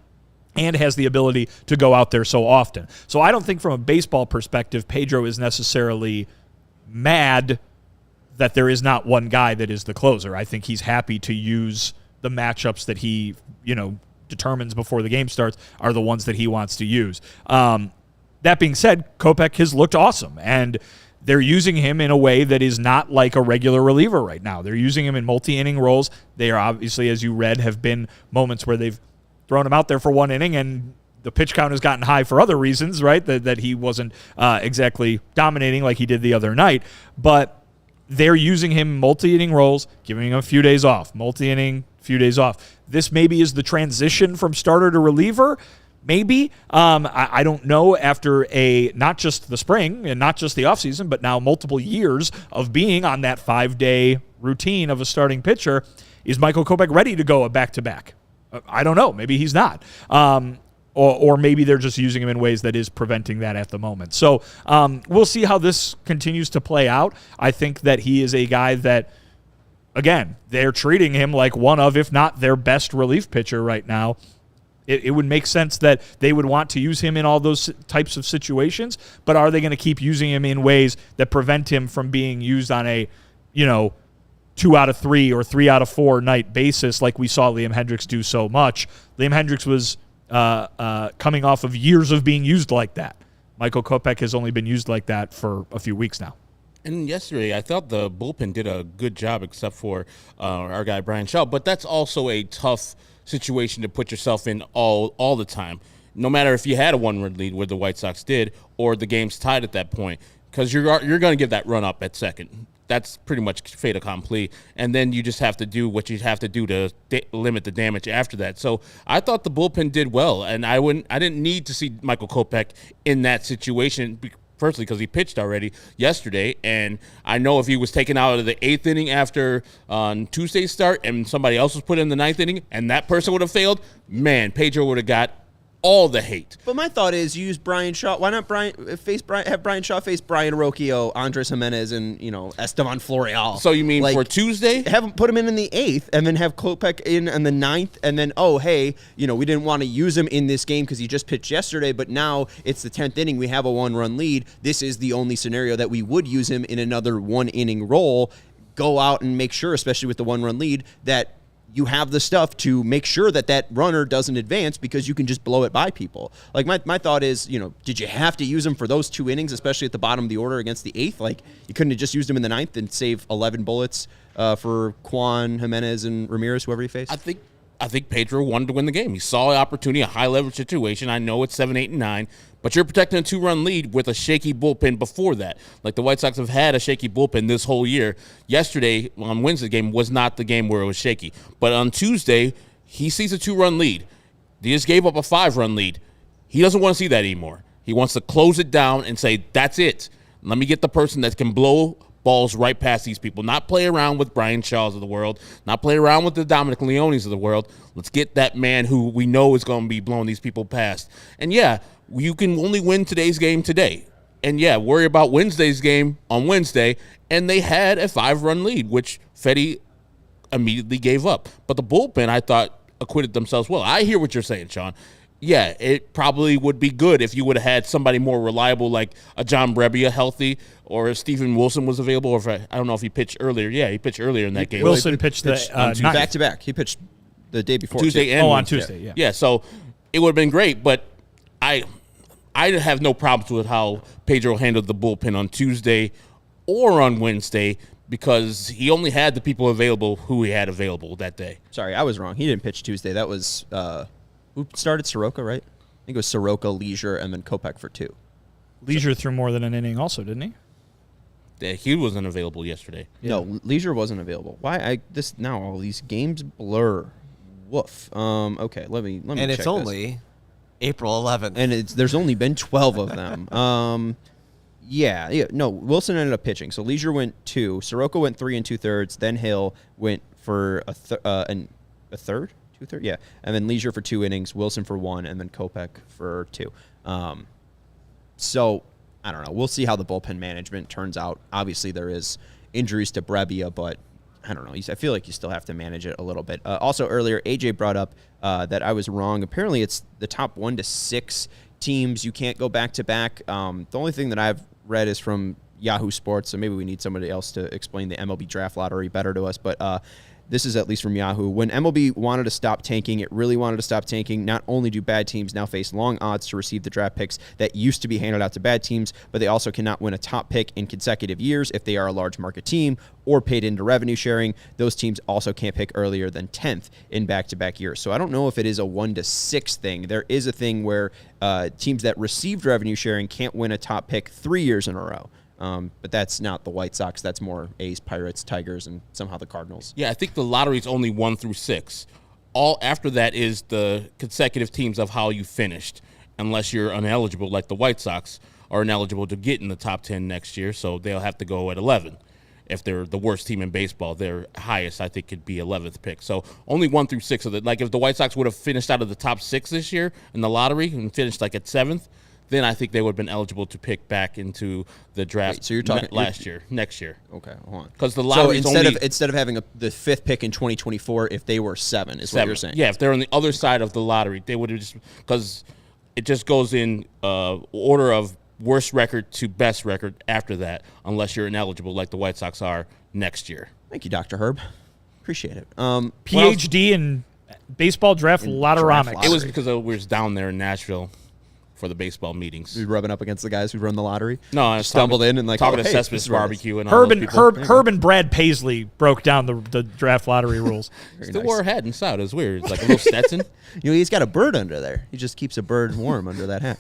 and has the ability to go out there so often. So I don't think from a baseball perspective, Pedro is necessarily mad that there is not one guy that is the closer. I think he's happy to use the matchups that he, determines before the game starts are the ones that he wants to use. That being said, Kopech has looked awesome, and they're using him in a way that is not like a regular reliever right now. They're using him in multi-inning roles. They are obviously, as you read, have been moments where they've thrown him out there for 1 inning and the pitch count has gotten high for other reasons, right? That he wasn't exactly dominating like he did the other night. But they're using him multi-inning roles, giving him a few days off. Multi-inning, few days off. This maybe is the transition from starter to reliever. Maybe. I don't know, after not just the spring and not just the offseason, but now multiple years of being on that 5-day routine of a starting pitcher, is Michael Kopech ready to go a back-to-back? I don't know. Maybe he's not. Or maybe they're just using him in ways that is preventing that at the moment. So we'll see how this continues to play out. I think that he is a guy that, again, they're treating him like one of, if not their best relief pitcher right now. It would make sense that they would want to use him in all those types of situations, but are they going to keep using him in ways that prevent him from being used on a, 2 out of 3 or 3 out of 4 night basis like we saw Liam Hendriks do so much? Liam Hendriks was coming off of years of being used like that. Michael Kopech has only been used like that for a few weeks now. And yesterday, I thought the bullpen did a good job, except for our guy Brian Shaw. But that's also a tough situation to put yourself in all the time, no matter if you had a 1-run lead, where the White Sox did, or the game's tied at that point, because you're going to give that run up at second. That's pretty much fait accompli, and then you just have to do what you have to do to limit the damage after that. So I thought the bullpen did well, and I didn't need to see Michael Kopech in that situation. Firstly, because he pitched already yesterday, and I know if he was taken out of the 8th inning after on Tuesday's start and somebody else was put in the 9th inning and that person would have failed, man, Pedro would have got all the hate. But my thought is, use Brian Shaw. Why not have Brian Shaw face Brian Rocchio, Andres Jimenez, and Esteban Florial? So you mean for Tuesday? Have him put him in the 8th, and then have Kopech in the 9th, and then we didn't want to use him in this game because he just pitched yesterday, but now it's the 10th inning. We have a 1-run lead. This is the only scenario that we would use him in another 1-inning role. Go out and make sure, especially with the 1-run lead, that you have the stuff to make sure that runner doesn't advance, because you can just blow it by people. Like my thought is, did you have to use him for those 2 innings, especially at the bottom of the order against the 8th? Like, you couldn't have just used him in the 9th and save 11 bullets for Kwan, Jimenez, and Ramirez, whoever he faced? I think Pedro wanted to win the game. He saw an opportunity, a high-leverage situation. I know it's 7, 8, and 9, but you're protecting a 2-run lead with a shaky bullpen before that. Like, the White Sox have had a shaky bullpen this whole year. Yesterday, on Wednesday's game, was not the game where it was shaky. But on Tuesday, he sees a 2-run lead. They just gave up a 5-run lead. He doesn't want to see that anymore. He wants to close it down and say, that's it. Let me get the person that can blow balls right past these people, not play around with Brian Shaws of the world, not play around with the Dominic Leones of the world. Let's get that man who we know is going to be blowing these people past. And, yeah, you can only win today's game today. And, yeah, worry about Wednesday's game on Wednesday. And they had a 5-run lead, which Fetty immediately gave up. But the bullpen, I thought, acquitted themselves well. I hear what you're saying, Sean. Yeah, it probably would be good if you would have had somebody more reliable like a John Brebbia healthy, or if Stephen Wilson was available, or if I don't know if he pitched earlier. Yeah, he pitched earlier in that game. Wilson pitched back-to-back. He pitched the day before. Tuesday too. and on Wednesday. Tuesday, yeah. Yeah, so it would have been great, but I have no problems with how Pedro handled the bullpen on Tuesday or on Wednesday, because he only had the people available who he had available that day. Sorry, I was wrong. He didn't pitch Tuesday. That was who started Soroka, right? I think it was Soroka, Leisure, and then Kopech for 2. Leisure threw more than an inning also, didn't he? Yeah, he wasn't available yesterday. No, Leisure wasn't available. Why? Now all these games blur. Woof. Okay, let me. And check it's this. only April 11th. And there's only been 12 of them. Yeah. No, Wilson ended up pitching. So Leisure went 2, Soroka went 3 2/3, then Hill went for a third. 2/3, yeah, and then Leisure for 2 innings, Wilson for 1, and then Kopech for 2. So I don't know. We'll see how the bullpen management turns out. Obviously, there is injuries to Brebbia, but I don't know. I feel like you still have to manage it a little bit. Also, earlier, AJ brought up that I was wrong. Apparently, it's the top 1 to 6 teams. You can't go back-to-back. The only thing that I've read is from Yahoo Sports, so maybe we need somebody else to explain the MLB draft lottery better to us, but this is at least from Yahoo. When MLB wanted to stop tanking, it really wanted to stop tanking. Not only do bad teams now face long odds to receive the draft picks that used to be handed out to bad teams, but they also cannot win a top pick in consecutive years if they are a large market team or paid into revenue sharing. Those teams also can't pick earlier than 10th in back-to-back years. So I don't know if it is a 1 to 6 thing. There is a thing where teams that received revenue sharing can't win a top pick 3 years in a row. But that's not the White Sox. That's more A's, Pirates, Tigers, and somehow the Cardinals. Yeah, I think the lottery's only 1 through 6. All after that is the consecutive teams of how you finished, unless you're ineligible, like the White Sox are ineligible to get in the top 10 next year, so they'll have to go at 11. If they're the worst team in baseball, their highest, I think, could be 11th pick. So only 1 through 6 of it. Like if the White Sox would have finished out of the top 6 this year in the lottery and finished like at 7th, then I think they would have been eligible to pick back into the draft. Wait, so you're talking next year. Okay, hold on. Because the lottery instead of having the 5th pick in 2024, if they were 7, is what you're saying? Yeah, if they're on the other side of the lottery, they would have just, because it just goes in order of worst record to best record after that, unless you're ineligible like the White Sox are next year. Thank you, Dr. Herb. Appreciate it. PhD in baseball draft lotteromics. It was because we was down there in Nashville for the baseball meetings. We rubbing up against the guys who run the lottery. No, I stumbled in and talking to hey, Cespedes Barbecue and Herb all Herb and Brad Paisley broke down the draft lottery rules. Still wore a hat inside. It was weird. It's like a little Stetson. He's got a bird under there. He just keeps a bird warm under that hat.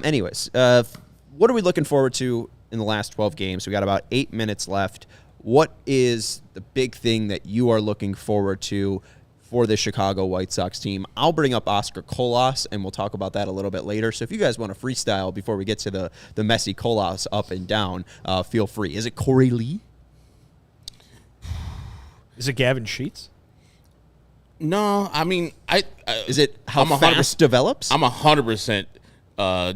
Anyways, what are we looking forward to in the last 12 games? We got about 8 minutes left. What is the big thing that you are looking forward to for the Chicago White Sox team? I'll bring up Oscar Colás, and we'll talk about that a little bit later. So if you guys want to freestyle before we get to the messy Colás up and down, feel free. Is it Corey Lee? Is it Gavin Sheets? No, I mean, is it how fast develops? I'm 100%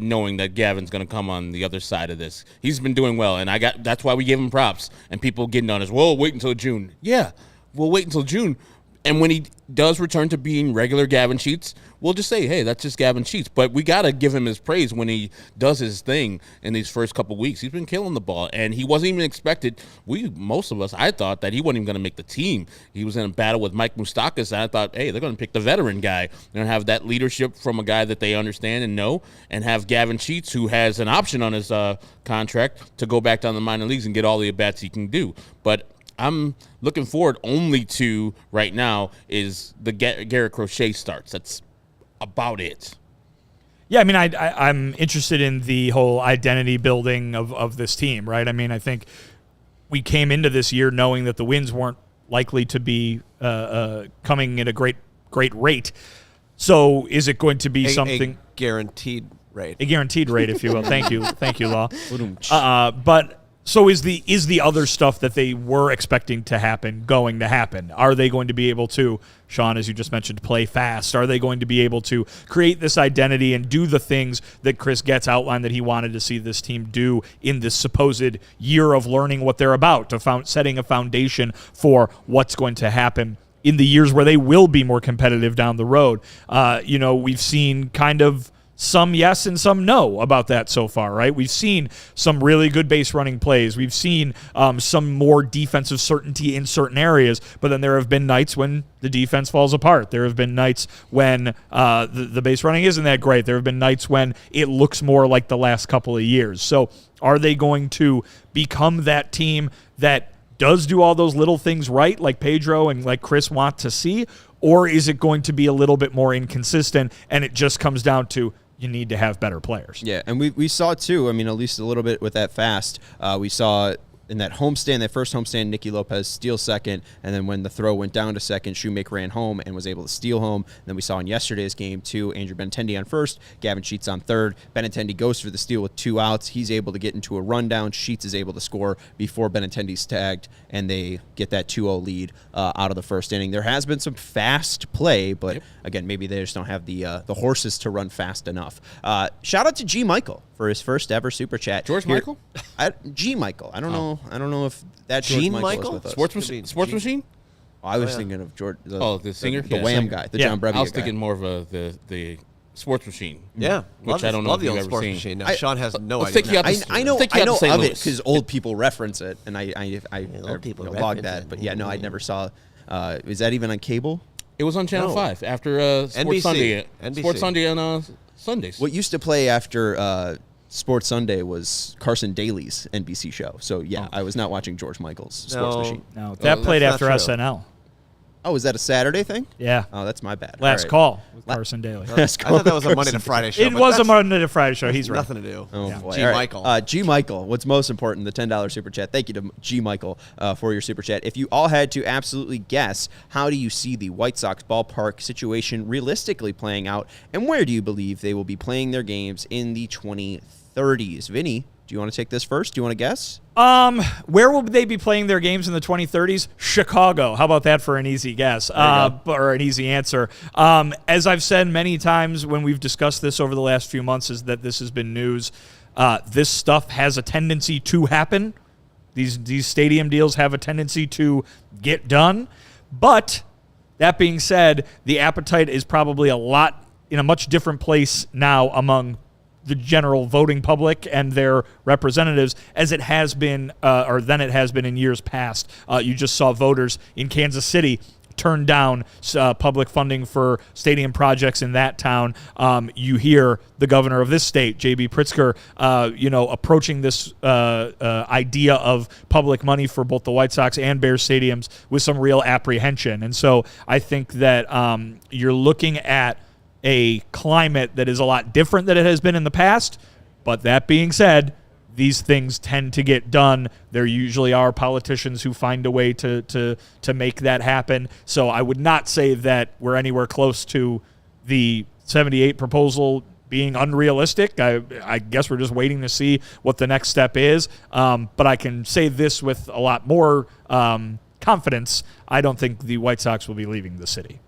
knowing that Gavin's going to come on the other side of this. He's been doing well, and that's why we gave him props. And people getting on us, well, wait until June. Yeah, we'll wait until June. And when he does return to being regular Gavin Sheets, we'll just say, hey, that's just Gavin Sheets. But we got to give him his praise when he does his thing in these first couple weeks. He's been killing the ball, and he wasn't even expected. Most of us, I thought that he wasn't even going to make the team. He was in a battle with Mike Moustakas, and I thought, hey, they're going to pick the veteran guy. They're going to have that leadership from a guy that they understand and know, and have Gavin Sheets, who has an option on his contract to go back down the minor leagues and get all the at-bats he can do. But I'm looking forward only to right now is the Garrett Crochet starts. That's about it. Yeah, I mean, I'm interested in the whole identity building of this team, right? I mean, I think we came into this year knowing that the wins weren't likely to be coming in a great great rate. So is it going to be something a guaranteed rate? A guaranteed rate, if you will. Thank you, Law. But so is the other stuff that they were expecting to happen going to happen? Are they going to be able to, Sean, as you just mentioned, play fast? Are they going to be able to create this identity and do the things that Chris Getz outlined that he wanted to see this team do in this supposed year of learning what they're about, setting a foundation for what's going to happen in the years where they will be more competitive down the road? We've seen kind of some yes and some no about that so far, right? We've seen some really good base running plays. We've seen some more defensive certainty in certain areas, but then there have been nights when the defense falls apart. There have been nights when the base running isn't that great. There have been nights when it looks more like the last couple of years. So are they going to become that team that does do all those little things right, like Pedro and like Chris want to see, or is it going to be a little bit more inconsistent and it just comes down to you need to have better players? Yeah, and we saw too, at least a little bit with that fast, we saw in that first homestand, Nicky Lopez steal second, and then when the throw went down to second, Shoemaker ran home and was able to steal home. And then we saw in yesterday's game, too, Andrew Benintendi on first, Gavin Sheets on third. Benintendi goes for the steal with 2 outs. He's able to get into a rundown. Sheets is able to score before Benintendi's tagged, and they get that 2-0 lead out of the first inning. There has been some fast play, but again, maybe they just don't have the horses to run fast enough. Shout out to G. Michael for his first ever Super Chat. Michael? G. Michael. I don't know. I don't know if that Gene George Michael is with us. Sports Machine? Oh, I was thinking of George. The singer? The Wham guy, the John Brevia guy. I was thinking more of the Sports Machine. Yeah. Which I don't know love if the you've old ever Sports seen. Machine. Now, Sean has no I think idea. I know of it because old people reference it, and I log that. But yeah, no, I never saw. Is that even on cable? It was on Channel 5 after Sports Sunday. NBC. Sports Sunday on Sundays. What used to play after Sports Sunday was Carson Daly's NBC show. So, yeah, I was not watching George Michael's Sports Machine. No, that played after SNL. Oh, is that a Saturday thing? Yeah. Oh, that's my bad. Last Call with Carson Daly. I thought that was a Monday to Friday show. It was a Monday to Friday show. He's right. Nothing to do. Oh, yeah. boy. G. Michael. G. Michael, what's most important, the $10 Super Chat. Thank you to G. Michael for your Super Chat. If you all had to absolutely guess, how do you see the White Sox ballpark situation realistically playing out, and where do you believe they will be playing their games in the 2030s? Vinny, do you want to take this first? Do you want to guess? Where will they be playing their games in the 2030s? Chicago. How about that for an easy guess or an easy answer? As I've said many times when we've discussed this over the last few months, is that this has been news. This stuff has a tendency to happen. These stadium deals have a tendency to get done. But that being said, the appetite is probably in a much different place now among the general voting public and their representatives as it has been than it has been in years past. You just saw voters in Kansas City turn down public funding for stadium projects in that town. You hear the governor of this state, J.B. Pritzker, approaching this idea of public money for both the White Sox and Bears stadiums with some real apprehension. And so I think that you're looking at a climate that is a lot different than it has been in the past. But that being said, these things tend to get done. There usually are politicians who find a way to make that happen. So I would not say that we're anywhere close to the 78 proposal being unrealistic. I guess we're just waiting to see what the next step is. But I can say this with a lot more confidence. I don't think the White Sox will be leaving the city.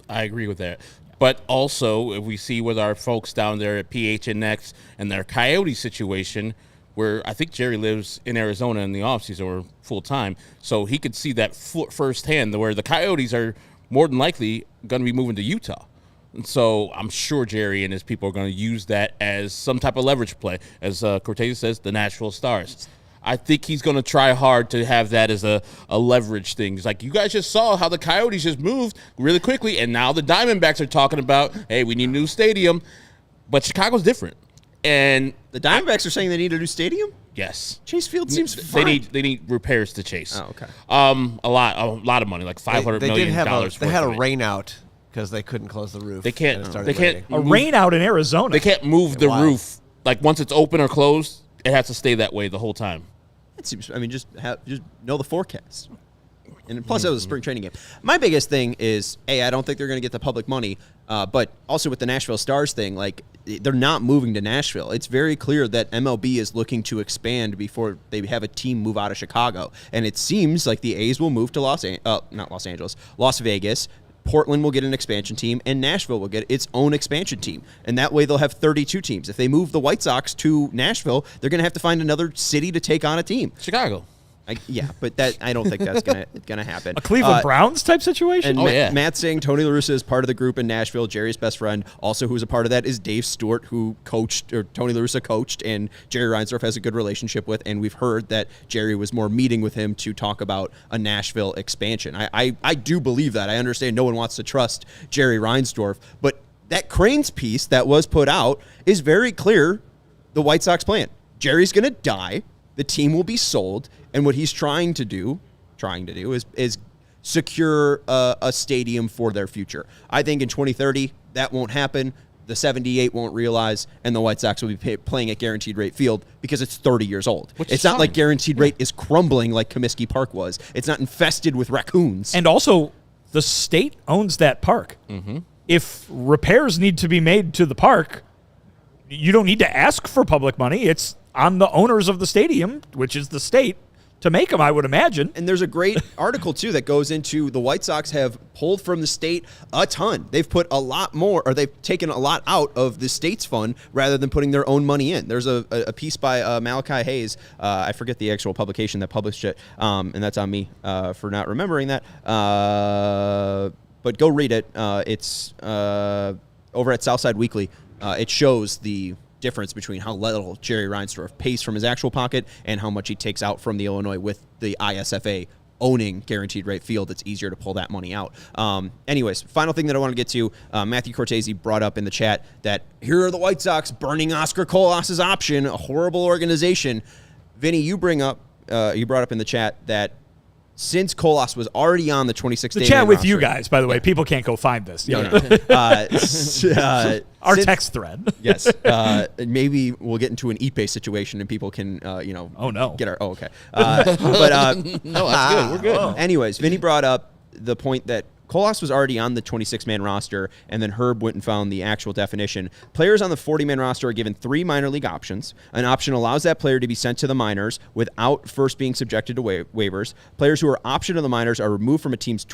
I agree with that. But also, if we see with our folks down there at PHNX and their Coyote situation, where I think Jerry lives in Arizona in the offseason or full-time, so he could see that firsthand, where the Coyotes are more than likely going to be moving to Utah. And so I'm sure Jerry and his people are going to use that as some type of leverage play. As Cortez says, the Nashville Stars. I think he's going to try hard to have that as a leverage thing. It's like, you guys just saw how the Coyotes just moved really quickly, and now the Diamondbacks are talking about, hey, we need a new stadium. But Chicago's different. And the Diamondbacks are saying they need a new stadium? Yes. Chase Field seems fine. They need repairs to Chase. Oh, okay. A lot of money, like $500 million. They had a rain out because they couldn't close the roof. They can't a rain out in Arizona. They can't move the roof. Like, once it's open or closed, it has to stay that way the whole time. It seems. Just know the forecast. And plus, it was a spring training game. My biggest thing is, I don't think they're going to get the public money, but also with the Nashville Stars thing, like, they're not moving to Nashville. It's very clear that MLB is looking to expand before they have a team move out of Chicago. And it seems like the A's will move to Las Vegas. Portland will get an expansion team, and Nashville will get its own expansion team. And that way they'll have 32 teams. If they move the White Sox to Nashville, they're going to have to find another city to take on a team. Chicago. But I don't think that's gonna happen. A Cleveland Browns type situation? And Matt's saying Tony La Russa is part of the group in Nashville. Jerry's best friend, also who's a part of that, is Dave Stewart, who Tony La Russa coached, and Jerry Reinsdorf has a good relationship with. And we've heard that Jerry was more meeting with him to talk about a Nashville expansion. I do believe that. I understand no one wants to trust Jerry Reinsdorf, but that Cranes piece that was put out is very clear the White Sox plan. Jerry's going to die. The team will be sold, and what he's trying to do is secure a stadium for their future. I think in 2030 that won't happen. The 78 won't realize, and the White Sox will be playing at Guaranteed Rate Field because it's 30 years old. It's not like Guaranteed Rate is crumbling like Comiskey Park was. It's not infested with raccoons. And also, the state owns that park. Mm-hmm. If repairs need to be made to the park, you don't need to ask for public money. It's on the owners of the stadium, which is the state, to make them, I would imagine. And there's a great article, too, that goes into the White Sox have pulled from the state a ton. They've put a lot more, or they've taken a lot out of the state's fund rather than putting their own money in. There's a piece by Malachi Hayes. I forget the actual publication that published it, and that's on me for not remembering that. But go read it. It's over at Southside Weekly. It shows the difference between how little Jerry Reinsdorf pays from his actual pocket and how much he takes out from the Illinois with the ISFA owning Guaranteed Rate Field. It's easier to pull that money out. Anyways, final thing that I want to get to, Matthew Cortese brought up in the chat that here are the White Sox burning Oscar Colás's option, a horrible organization. Vinny, you brought up in the chat that since Colás was already on the 26-day chat with roster, you guys, by the way, people can't go find this. No. Our text thread. Yes. Maybe we'll get into an Ipe situation and people can, Oh, no. get our. Oh, okay. No, that's good. We're good. Anyways, Vinny brought up the point that Colás was already on the 26-man roster, and then Herb went and found the actual definition. Players on the 40-man roster are given 3 minor league options. An option allows that player to be sent to the minors without first being subjected to waivers. Players who are optioned to the minors are removed from a team's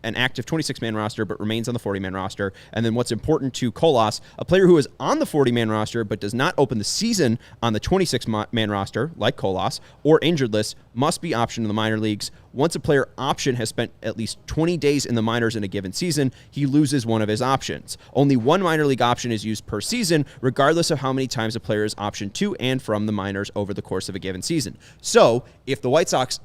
an active 26-man roster but remains on the 40-man roster. And then what's important to Colás, a player who is on the 40-man roster but does not open the season on the 26-man roster, like Colás, or injured list, must be optioned to the minor leagues. Once a player option has spent at least 20 days in the minors in a given season, he loses one of his options. Only one minor league option is used per season, regardless of how many times a player is optioned to and from the minors over the course of a given season. So, if the White Sox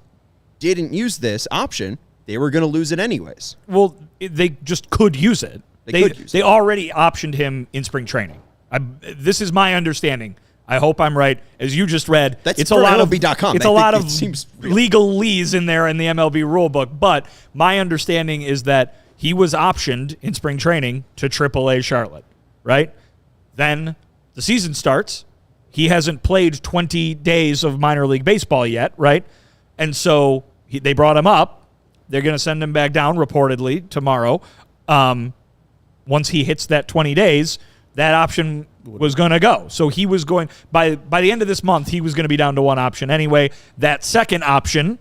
didn't use this option, they were going to lose it anyways. Well, they just could use it. They already optioned him in spring training. This is my understanding. I hope I'm right. As you just read, it's a lot of MLB.com. It's a lot of legalese in there in the MLB rulebook. But my understanding is that he was optioned in spring training to AAA Charlotte, right? Then the season starts. He hasn't played 20 days of minor league baseball yet, right? And so they brought him up. They're going to send him back down reportedly tomorrow. Once he hits that 20 days, that option was going to go. So he was going, by the end of this month, he was going to be down to one option anyway. That second option,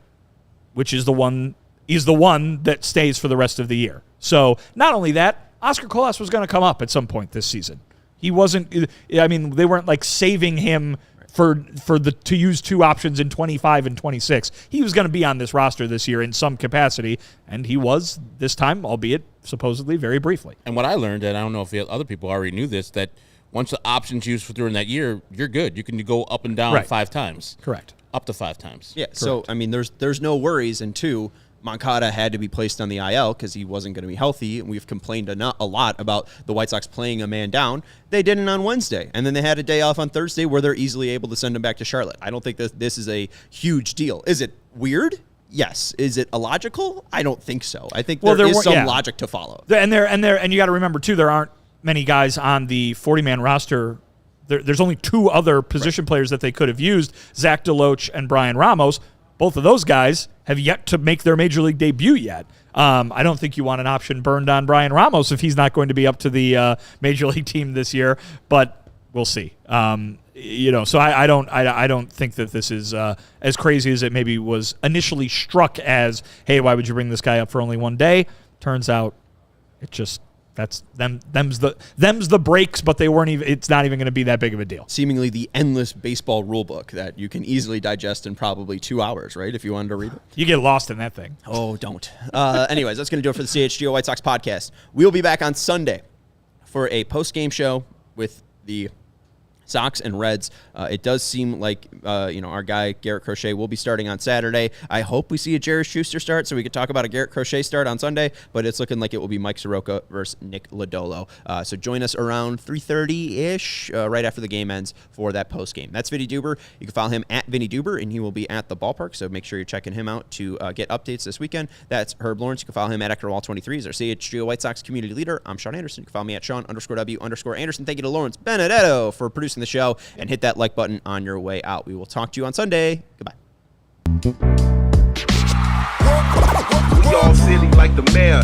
which is the one that stays for the rest of the year. So not only that, Oscar Colás was going to come up at some point this season. He wasn't, I mean, they weren't like saving him to use 2 options in 25 and 26. He was going to be on this roster this year in some capacity, and he was this time, albeit supposedly very briefly. And what I learned, and I don't know if other people already knew this, that once the option's used for during that year, you're good. You can go up and down 5 times. Correct. Up to 5 times. Yeah. Correct. So I mean, there's no worries, and 2, Moncada had to be placed on the IL because he wasn't going to be healthy, and we've complained a lot about the White Sox playing a man down. They didn't on Wednesday, and then they had a day off on Thursday where they're easily able to send him back to Charlotte. I don't think this is a huge deal. Is it weird? Yes. Is it illogical? I don't think so. I think there is some logic to follow. And you got to remember too, there aren't many guys on the 40-man roster. There's only 2 other position players that they could have used, Zach DeLoach and Brian Ramos. both of those guys have yet to make their major league debut yet. I don't think you want an option burned on Brian Ramos if he's not going to be up to the major league team this year, but we'll see. So I don't think that this is as crazy as it maybe was initially struck as, hey, why would you bring this guy up for only one day? Turns out it just them's the breaks, but they weren't even. It's not even going to be that big of a deal. Seemingly the endless baseball rule book that you can easily digest in probably 2 hours, right? If you wanted to read it. You get lost in that thing. Oh, don't. Anyways, that's going to do it for the CHGO White Sox podcast. We'll be back on Sunday for a post-game show with the Sox and Reds. It does seem like our guy Garrett Crochet will be starting on Saturday. I hope we see a Jerry Schuster start so we could talk about a Garrett Crochet start on Sunday, but it's looking like it will be Mike Soroka versus Nick Lodolo. So join us around 3:30-ish right after the game ends for that post game. That's Vinnie Duber. You can follow him at Vinnie Duber, and he will be at the ballpark, so make sure you're checking him out to get updates this weekend. That's Herb Lawrence. You can follow him at EctorWall23. He's our CHGO White Sox community leader. I'm Sean Anderson. You can follow me at Sean_W_Anderson. Thank you to Lawrence Benedetto for producing the show, and hit that like button on your way out. We will talk to you on Sunday. Goodbye. We all silly like the mayor.